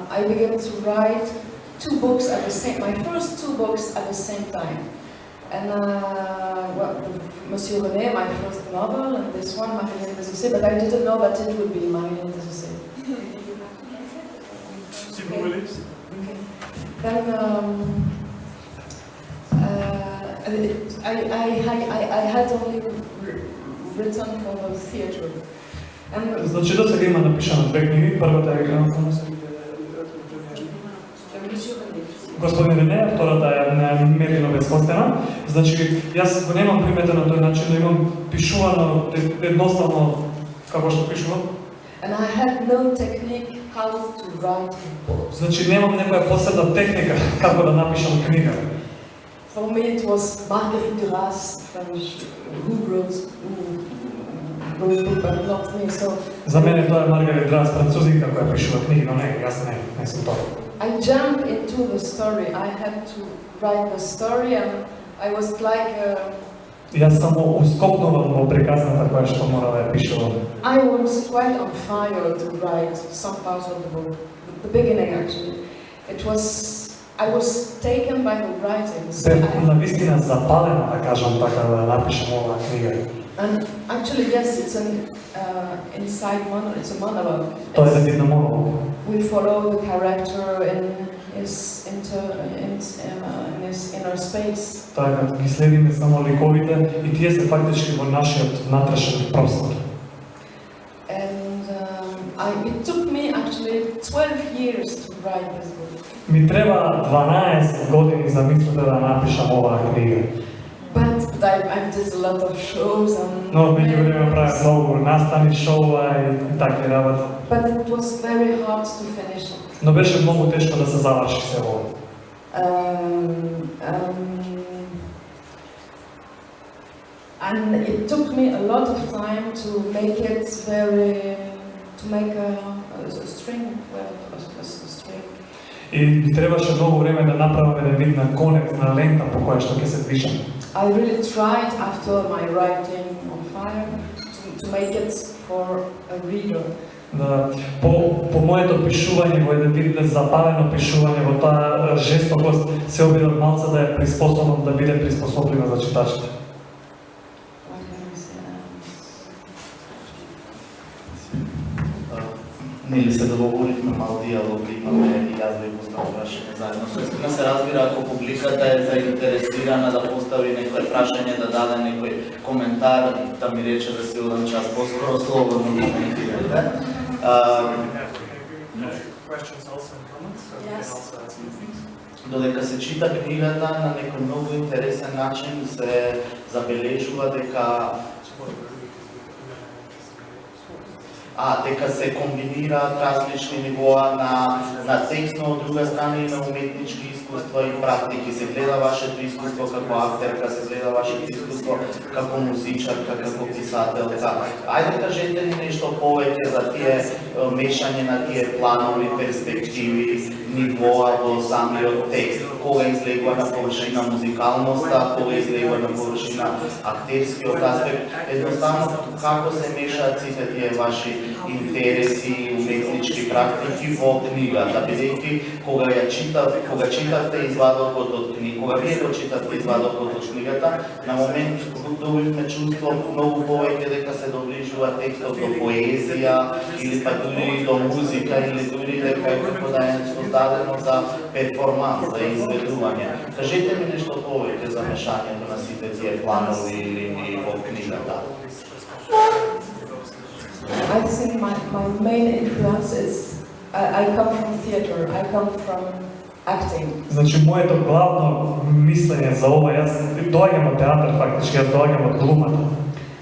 I began to write two books at the same. My first two books at the same time, and well, Monsieur René, my first novel, and this one, Marie-Hélène Desoussé. But I didn't know that it would be Marie-Hélène Desoussé. Okay. Then I had only written for the theatre. And Значи до сега има напишано две книги. Првата е Господин Рене, втората е Мерино безкостена. Значи, јас го немам примета на тој начин, но имам пишувано едноставно како што пишувам. And I had no technique how to write a book. Значи, немам некоја посебна техника како да напишам книга. For me it was Marguerite Duras, who wrote book, but not me. So За мене тоа е Маргарет Драс, французинка која пишува книги, но јас не сум тоа. I jumped into the story. I had to write the story, and I was like Јас само ускокнувам во приказната која што мора да ја пишувам. I was quite on fire to write some parts of the book. The beginning, actually, I was taken by the writing. So Бев навистина запалена, да кажам така, да напишам оваа книга. and actually, yes, it's an inside monologue. It's a monologue. Тоа е една монолог. We follow the character in his inner space. Тоа е ги следиме само ликовите и тие се фактички во нашиот внатрешен простор. And it took me actually 12 years to write this book. Ми треба 12 години за мислите да напишам оваа книга. But I did a lot of shows and. Но меѓу време правев многу настани, шоуа и такви работи. But it was very hard to finish it. Но беше многу тешко да се заврши се ова. And it took me a lot of time to make it to make a string, a string. И ми требаше многу време да направам еден вид на конец, на лента по која што ќе се движам. I really tried after my writing on fire to make it for a reader. Да, по моето пишување, во еден вид запалено пишување, во таа жестокост, се обидов малце да ја приспособам, да биде приспособлива за читачите. What can I say? Нели се договоривме мал диалог, имаме и јас да ја поставам прашање заедно со Естина. Се разбира, ако публиката е заинтересирана да постави некој прашање, да даде некој коментар, да ми рече да си одам час поскоро, слободно коментирате. Додека се чита книгата, на некој многу интересен начин се забележува дека дека се комбинираат различни нивоа на текстно, од друга страна и на уметнички искуства и практики. Се гледа вашето искуство како актерка, се гледа вашето искуство како музичарка, како писателка. Ајде кажете ни нешто повеќе за тие мешање на тие планови, перспективи, нивоа во самиот текст. Кога излегува на површина музикалноста, кога излегува на површина актерскиот аспект. Едноставно, како се мешаат сите тие ваши интереси и уметнички практики во книгата, бидејќи кога читавте извадокот од книга, кога вие го читавте извадокот од книгата, на момент добивме чувство многу повеќе дека се доближува текстот до поезија или па дури до музика или дури дека е како да е создадено за перформанс, за изведување. Кажете ми нешто повеќе за мешањето на сите тие планови линии во книгата. I think my main influence is I come from theater, I come from acting. Значи, моето главно мислење за ова, јас доаѓам од театар, фактички, јас доаѓам од глумата.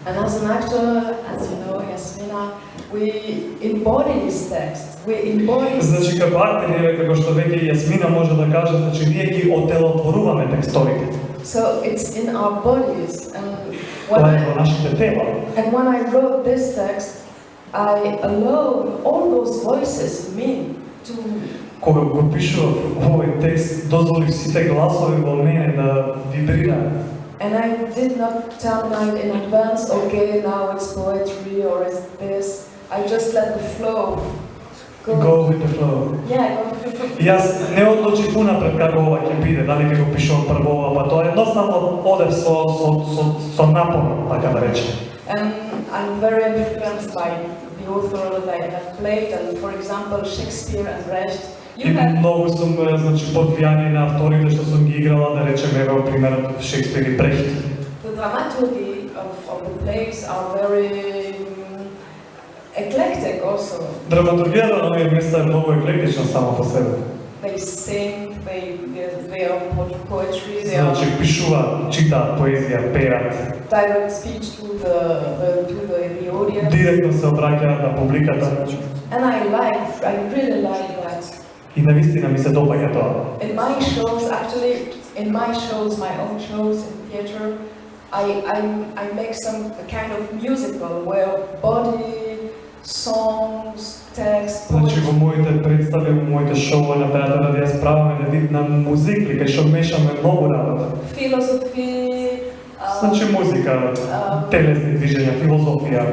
And as an actor, as you know, Jasmina, we embody this text. We embody. Значи, како актери, како што веќе Јасмина може да каже, значи, ние ги отелотворуваме текстовите. So it's in our bodies. Тоа е во нашите тела. And when I wrote this text, I allowed all those voices in me to. Кога го пишував овој текст, дозволив сите гласови во мене да вибрираат. And I did not tell night in advance, okay, now it's poetry or it's this. I just let the flow Go with the flow. Yeah, go with the flow. Јас не одлучив унапред како ова ќе биде, дали ќе го пишувам прво ова, па тоа едноставно одев со напор, така да речем. And I'm very influenced by the author that I have played, and for example, Shakespeare and Brecht. И многу сум, значи, под влијание на авторите што сум ги играла, да речеме, во примерот Шекспир и Брехт. The dramaturgy of the plays are very eclectic also. Драматургијата на овие места е многу еклектична само по себе. They sing, they are poetry, they are Значи, пишуваат, читаат поезија, пеат. direct speech to the audience. Директно се обраќаат на публиката. And I really like that. И навистина ми се допаѓа тоа. In my shows, actually, my own shows in theater, I make some kind of musical where body, songs, text, Значи, во poetry. моите представи, во моите шоуа на театарот, јас правам еден вид на музика, кај што мешаме многу работа. Philosophy, Значи, музика, телесни движења, филозофија,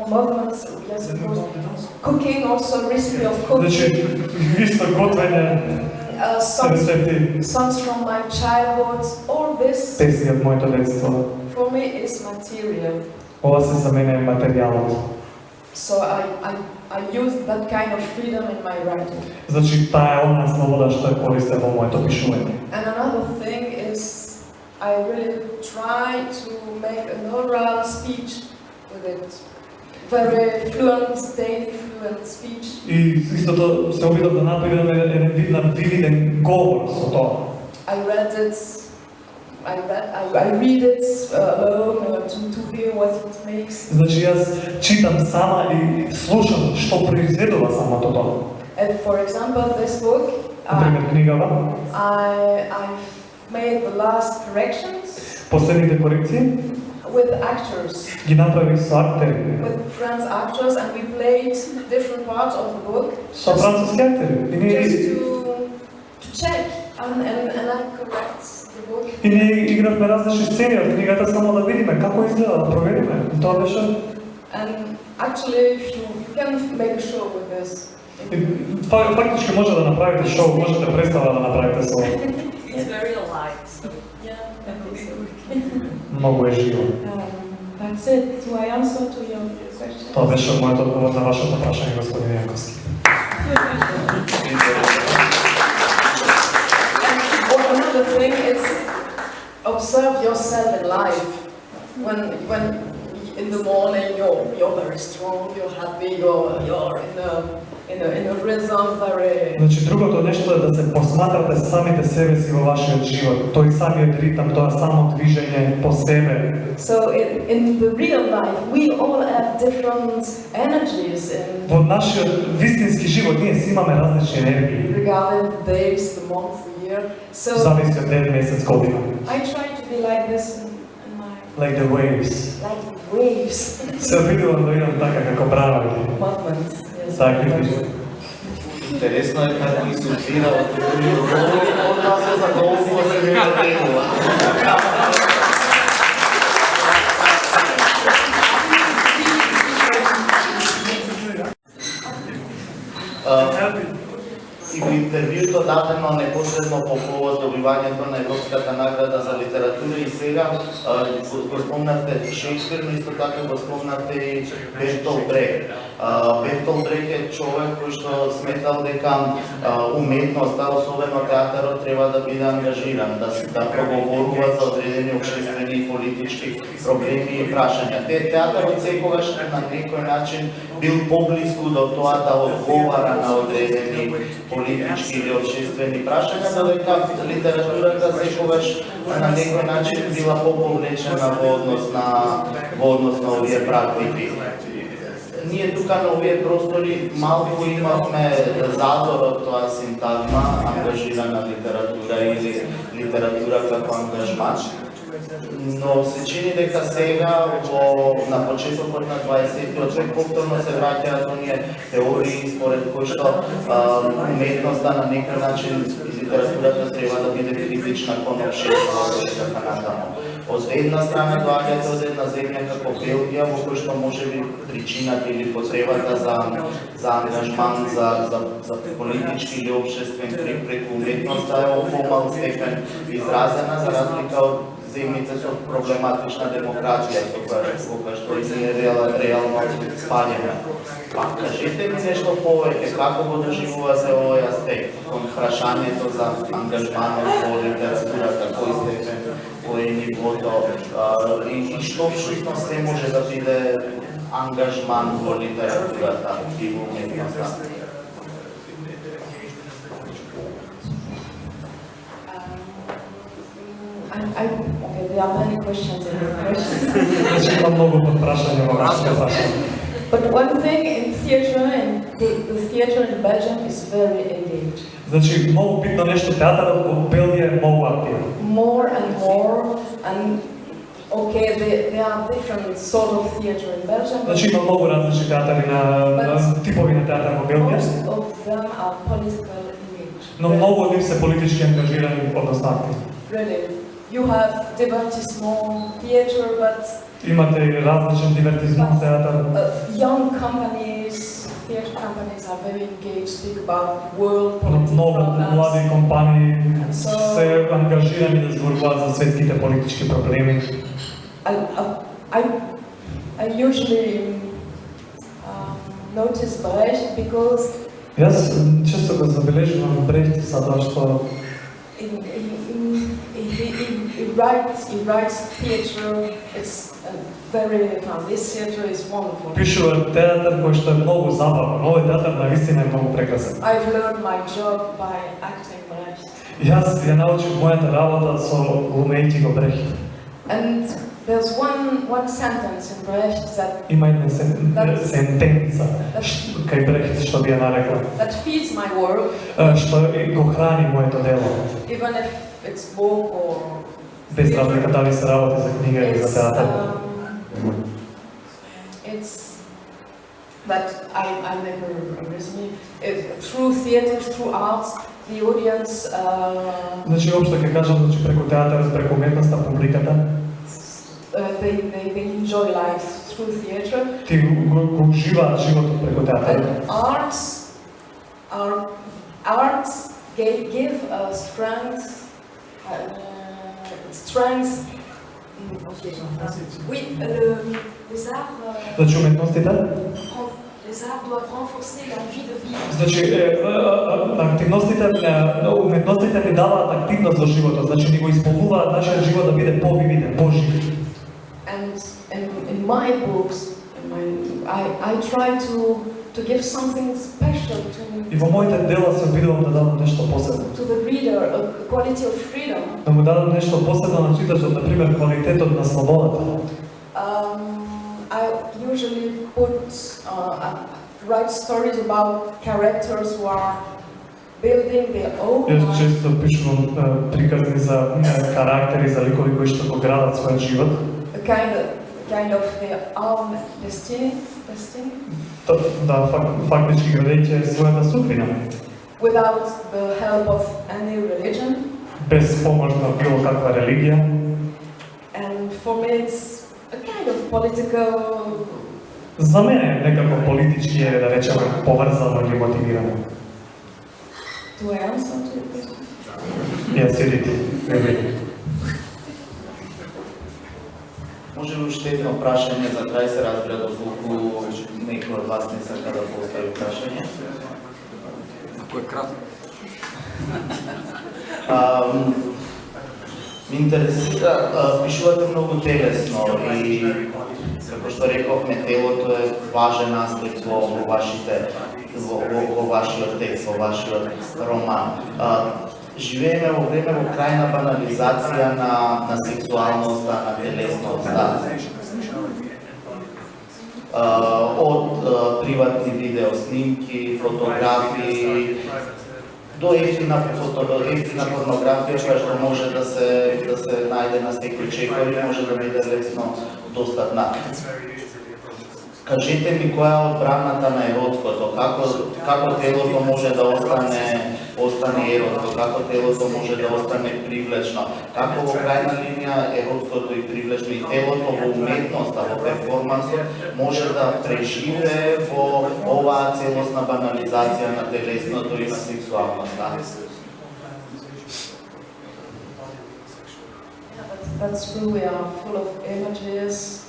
movements, yes, of course. Cooking also, recipe of cooking. значи, исто готвење, Songs, рецепти, songs from my childhood, all this песни од моето детство. for me is material. Ова се за мене материјалот. So I use that kind of freedom in my writing. Значи, таа е онаа слобода што ја користам во моето пишување. And another thing is I really try to make an oral speech with it. Very fluent, daily fluent speech. И истото се обидов да направам еден вид на вивиден говор со тоа. I read it alone to hear what it makes. Значи, јас читам сама и слушам што произведува самото тоа. And for example, this book, Например, книгава, I've made the last corrections последните корекции with actors, ги направих со актери, with French actors, and we played different parts of the book со француски актери. И just ние, to check and I correct the book. и ние игравме различни сцени од книгата само да видиме како изгледа, да провериме. И тоа беше. And actually, if you can make a show with this. И фактички може да направите шоу, можете представа да направите со. It's very alive, so Yeah, I think so. Многу е живо. That's it. Do I answer to your question? Тоа беше мојот одговор на вашето прашање, господин Јанковски. Another thing is observe yourself in life. When in the morning you're very strong, you're happy, you're in a rhythm very. Значи другото нешто е да се посматрате самите себе си во вашиот живот, тој самиот ритам, тоа само движење по себе. So in the real life we all have different energies and Во нашиот вистински живот ние си имаме различни енергии, regarding the days, the month, the year. So зависи од ден, месец, година. I try to be like this in my Like the waves. like waves Се обидувам да идам така како правање. movements. Yes. Такви движења. Интересно е како инсултира од нас за голфо се не тренува. И во интервјуто дадено непосредно по повод добивањето на Европската награда за литература и сега го спомнавте Шекспир, но исто така го спомнавте и Бертолд Брехт. Бертолд Брехт е човек кој што сметал дека уметноста, особено театарот, треба да биде ангажиран, да проговорува за одредени општествени и политички проблеми и прашања. Театарот секогаш на некој начин бил поблиску до тоа да одговара на одредени политички или обществени прашања, додека литературата секогаш на некој начин била поповлечена во однос на овие практики. Ние тука на овие простори малку имавме зазор од тоа синтагма ангажирана литература или литература како ангажман. Но се чини дека сега на почетокот на 20-тиот век повторно се враќаат оние теории според кои што уметноста на некој начин и литературата треба да биде критична кон општеството и така натаму. Од една страна доаѓате од една земја како Белгија во кој што можеби причината или потребата за ангажман за политички или општествен преку уметноста е во помал степен изразена за разлика од земјите со проблематична демократија, со која што и ние реално спаѓаме. Па, кажете ми нешто повеќе, како го доживувате овој аспект, кон прашањето за ангажманот во литературата, кој степен, кој е нивото, и што всушност се може да биде ангажман во литературата и во уметноста? Okay, there are many questions in your question. Значи има многу подпрашања во вашето прашање. But one thing in theatre, and the theatre in Belgium is very engaged. Значи многу битно нешто, театарот во Белгија е многу активен. More and okay, there are different sort of theatre in Belgium. Значи има многу различни театари на типови на театар во Белгија, Most of them are political engaged. но многу од нив се политички ангажирани, односно активни. Really, you have divertissement theatre, but Имате и различен дивертизмент театар. young companies, theatre companies are very engaged, speak about world Но political многу problems. млади компании се ангажирани да зборуваат за светските политички проблеми. I usually notice Brecht because Јас често го забележувам Брехт затоа што he writes theatre. It's very fun. This theatre is wonderful. пишува театар кој што е многу забавен. Овој театар навистина е многу прекрасен. I've learned my job by acting Brecht. Јас ја научив мојата работа со глумејќи го Брехт. And there's one sentence in Brecht Има една сентенца кај Брехт што би ја нарекла, that feeds my work, што го храни моето дело. even if it's book or Без разлика дали се работи за книга или за театар. It's that I never resume. Through theatre, through arts, the audience Значи, општо ќе кажам, значи преку театарот, преку уметноста, публиката, they enjoy life through theatre. ти го уживаат животот преку театарот. And arts give strength. Oui, les arts. Значи, уметностите, Les arts doivent renforcer la vie de vivre. значи, активностите, уметностите ни даваат активност во животот, значи ни го исполнуваат нашиот живот да биде повивиден, пожив. And in my books, I try to give something special И во моите дела се обидувам да дадам нешто посебно. to the reader, a quality of freedom. Да му дадам нешто посебно на читачот, например, квалитетот на слободата. I usually write stories about characters who are building their own Јас life, често пишувам приказни за карактери, за ликови кои што го градат својот живот. a kind of their own destiny, Да, фактички градејќи својата судбина, without the help of any religion. без помош на било каква религија. And for me, it's a kind of political. За мене некако политички е, да речеме, поврзано или мотивирано. Do I answer to your question? Јас седите, Може ли уште едно прашање за крај се разбира доколку некој од вас не сака да постави прашање? Кој е кратко? Ме интересира, пишувате многу телесно и како што рековме, телото е важен аспект во вашиот текст, во вашиот роман. Живееме во време во крајна банализација на сексуалноста, на телесноста. Од приватни видеоснимки, фотографии, до ефтина порнографија која што може да се најде на секој чекор и може да биде лесно достапна. Кажете ми која е одбраната на еротското, како телото може да остане еротско, како телото може да остане привлечно, како во крајна линија еротското и привлечно и телото во уметноста, во перформансот може да преживее во оваа целосна банализација на телесното и на сексуалноста. That's true. We are full of images.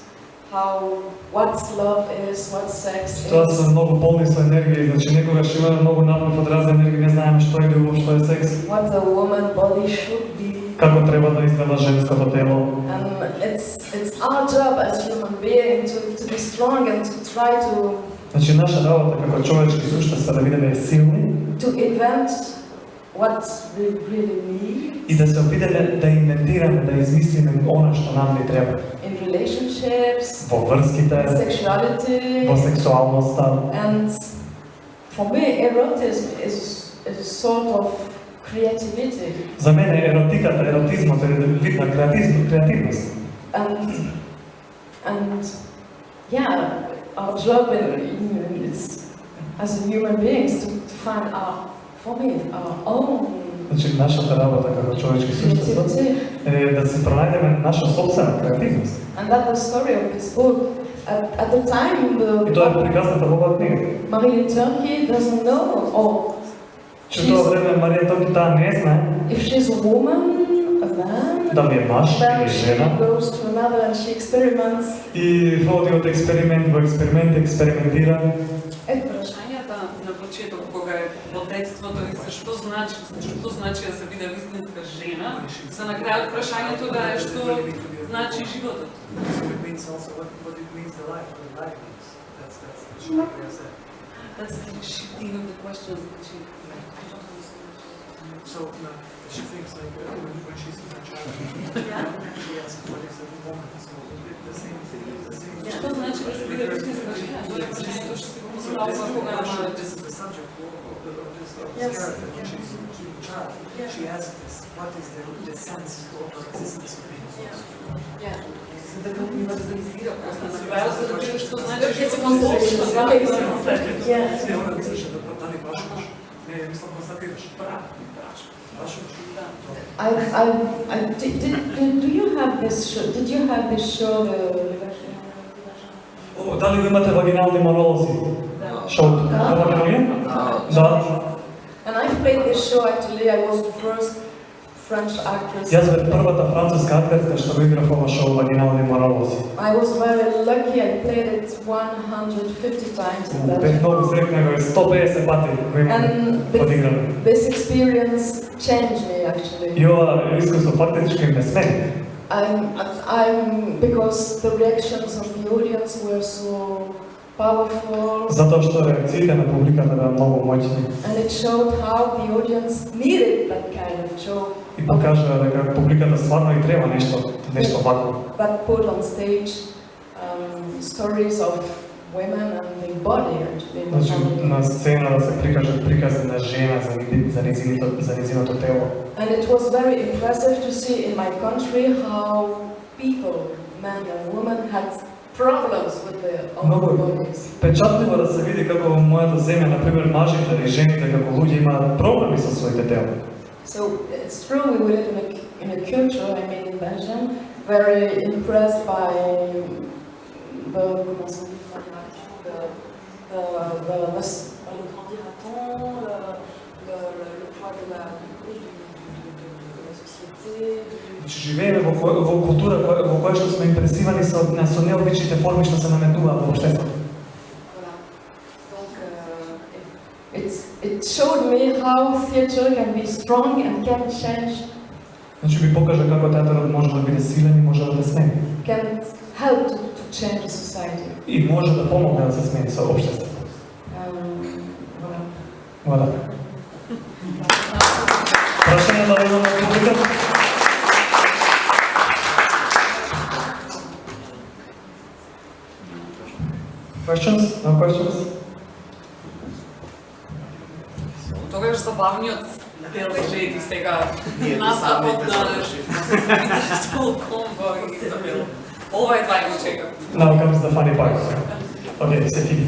What love is, what sex Тоа is. се многу полни со енергија, значи некогаш имаме многу напор од разна енергија, не знаеме што е љубов, што е секс, What a woman body should be. како треба да изгледа женското тело. It's our job as human beings to be strong and to try Значи наша работа како човечки суштества да бидеме силни to invent what we really need и да се обидеме да инвентираме, да измислиме она што нам ни треба. in relationships, Во врските, sexuality, во сексуалноста. and for me, erotism is a sort of creativity. За мене еротиката, еротизмот е вид на креативност. And yeah, our job as human beings to find our own Значи нашата работа како човечки суштества creativity. е да се пронајдеме наша собствена креативност. And that's the story of this book. At the time, И тоа е прикazната во оваа книга. Marilyn Turkey doesn't know, or Че тоа време Марија Токи таа не знае if she's a woman, a man, дали е маж then или she жена. goes to another and she experiments. И води од експеримент во експеримент, експериментира. Прашањата на почеток кога е во детството и се што значи да се биде вистинска жена, се на крајот прашањето да е што значи животот. So it means also what it means the life, what life means. That's what I said. That's the shifting of the questions. So she thinks like when she's in her childhood, she asks what is a woman. So the same thing, the same. Што значи да се биде вистинска жена? Тоа е прашањето што се поставува кога е мале. This is the subject of this Yes. character when she's a child. She asks this, what is the sense of existence of being? За да го универсализира после на крајот за да види што значи It's a животот. concept. Yeah. Не, она не слуша да ли башуваш. Не, мислам констатираш. Башуваш. Do you have this show? Did you have this show? О, дали ви имате вагинални монолози? Шоуто. Да. And I played this show actually. I was the first French actress. Јас бев првата француска актерка што го играв ова шоу вагинални монолози. I was very lucky. I played it 150 times. in that Бев show. многу среќна, го 150 пати го имам And одиграно. this experience changed me actually. И ова искуство фактички ме смени. Because the reactions of the audience were so powerful, Zato što reakциите на публиката беа многу моćни and it showed how the audience needed that kind of show, и покажа дека публиката стварно и треба нешто вакво. but put on stage stories of women and their body actually. Значи на сцена да се прикажат прикази на жена за незиното тело. And it was very impressive to see in my country how people, men and women, had problems with their own Много bodies. печатливо да се види како во мојата земја, например, мажите или жените, како луѓе имаат проблеми со своите тела. So it's true we live in a culture, I mean in Belgium, very impressed by the poids de la société. Значи живееме во култура во која што сме импресивани со необичните форми што се наметнуваат во општеството. Voilà. Donc, it showed me how theatre can be strong and can change, Значи би покажа како театарот може да биде силен и може да смени. can help to change the society. И може да помогне да се смени со општеството. Voilà. Voilà. Прашање да имаме од публиката? Questions? No questions? Тогаш забавниот дел лежи сега Ние настапот самите на завршивме. School Combo и Изабел. Ова е два го чекам. Now comes the funny part. Okay, c'est fini.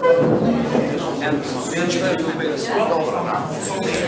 And eventually it will be a small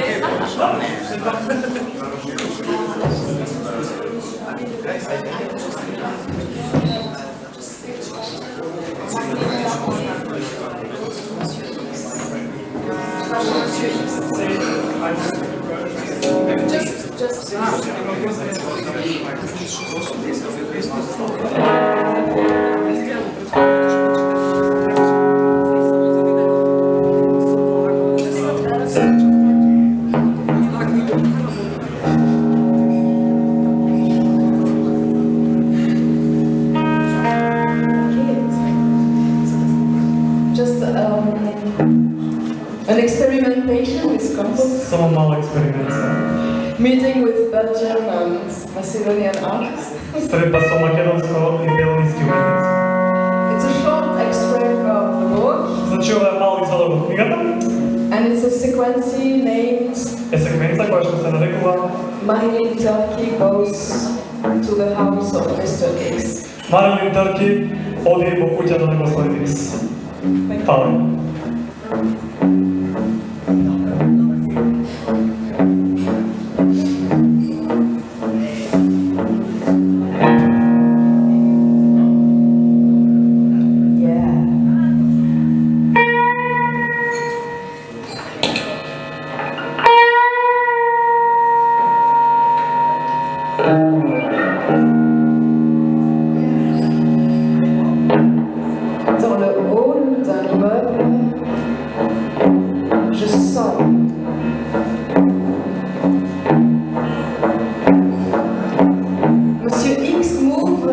Just an experimentation with couples, Само мал експеримент. meeting with Belgian and Macedonian artists. Средба со македонско и белгиски уметници. It's a short extract of the book, Значи ова е мал извадок од книгата. and it's a sequence named Е секвенца која што се нарекува Marilyn Turkey Goes to the House of Mr. X. Марилин Търки оди во куќата на господин Икс. Фала. Yeah. Dans le hall d'un immeuble, je sens Monsieur X m'ouvre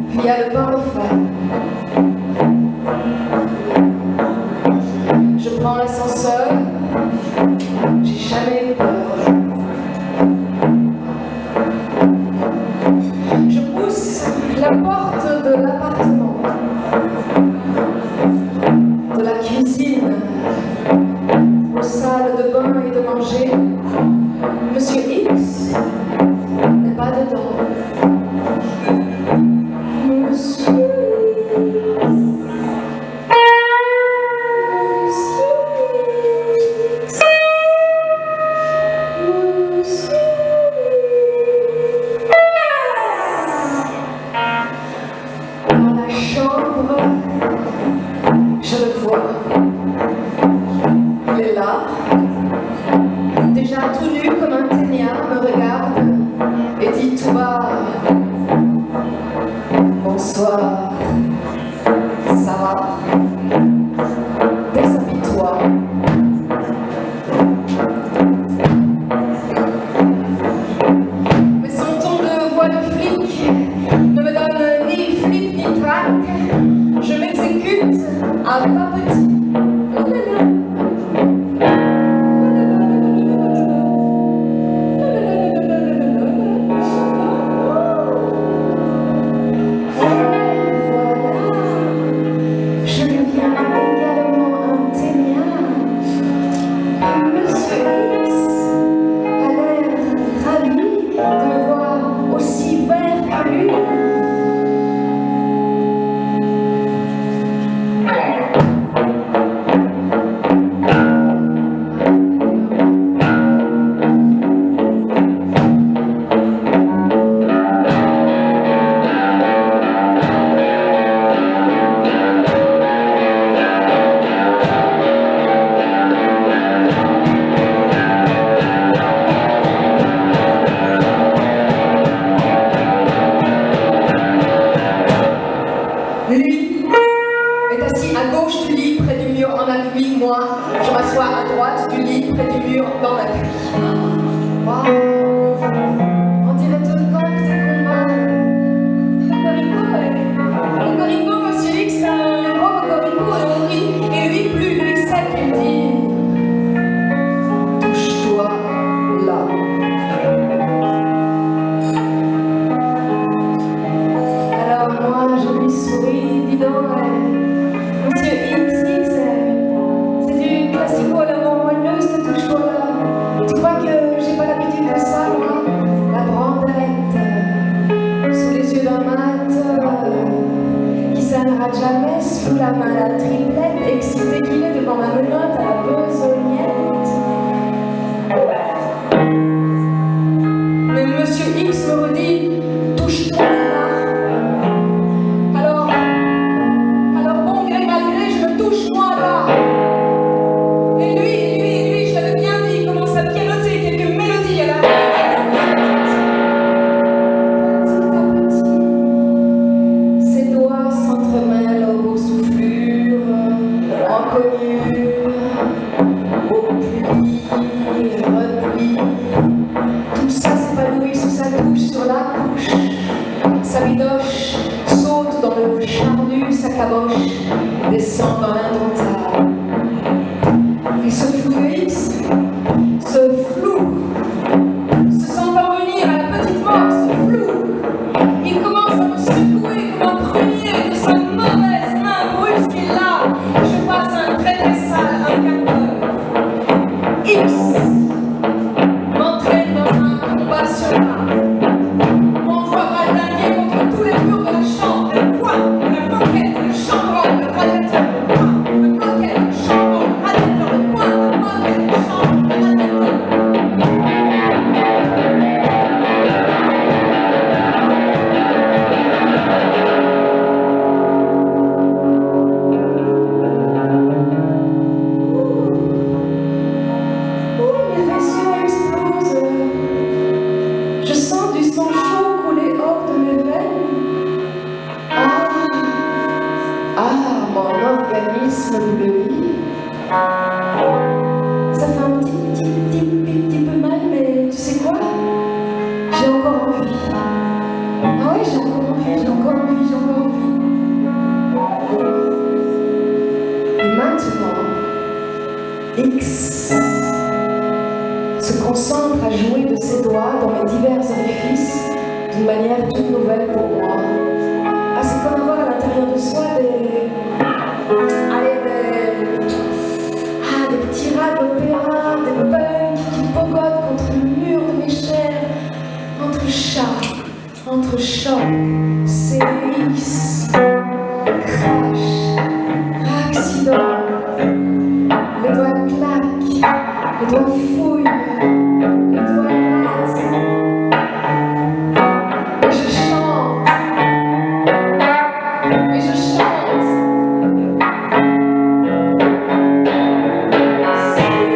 via le porte-fer. Je prends l'ascenseur, j'ai jamais eu peur. Je pousse la porte de l'appartement, de la cuisine, aux salles de bain et de manger. Monsieur X n'est pas dedans. Monsieur X. est là, déjà tout nu comme un ténia, me regarde et dit tout bas « Bonsoir, ça va? Déshabille-toi. » Mais son ton de voix de flic ne me donne ni flip ni trac. Je m'exécute à pas petit. Je deviens également un ténia. Monsieur X a l'air ravi de me voir aussi vert que lui. Lui est assis à gauche du lit, près du mur en appui. Moi, je m'assois à droite du lit, près du mur dans l'appui. Waouh! On dirait tout le camp des combats. Cocorico, monsieur X, c'est un gros cocorico et on rit. Et lui, plus sec, il dit touche-toi là. Alors moi je lui souris, dis donc, monsieur XX, c'est du classico à la moelleuse, te touche-toi là. Tu crois que j'ai pas l'habitude de ça, moi? La brandette, sous les yeux d'un mat, qui s'arrêtera jamais, sous la main la triplette, excité qu'il est devant ma menotte à la besognette. Mais monsieur X me redit, touche-toi là. Alors bon gré mal gré, je me touche moi là. Et lui, je l'avais bien dit, il commence à pianoter quelques mélodies à la petit à petit, ses doigts s'entremêlent aux beaux soufflures, en conure, au pli, repli. Tout ça s'épanouit sous sa couche, sur la couche. Sa bidoche saute dans le charnu, sa caboche descend dans l'indomptable. Et ce flou de X, ce flou, se sentant venir à la petite mort, ce flou, il commence à me secouer comme un prunier de sa mauvaise main brusque et là, je passe un très très sale un quart d'heure. X m'entraîne dans un combat sur la m'envoie valdinguer contre tous les murs de la chambre, le poing, la moquette, le chambranle, le radiateur, le poing, le moquette, le chambranle, le radiateur, le poing, le moquette, le chambranle, le radiateur. Mes vaisseaux explosent. Je sens du sang chaud couler hors de mes veines. Mon organisme bleui. Ça fait un petit peu mal, mais tu sais quoi? J'ai encore envie. Ah ouais, j'ai encore envie. Et maintenant, X se concentre à jouer de ses doigts dans mes divers orifices d'une manière toute nouvelle pour moi. Ah, c'est comme avoir à l'intérieur de soi des petits rats d'opéra, des punks qui pogotent contre le mur de mes chairs, entre chocs, sévices, crash, accident. Les doigts claquent, les doigts fouillent, les doigts grattent. Et je chante. C'est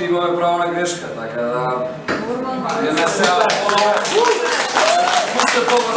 Igor je pravna greška, tako da je ne se ponovo. Pustite to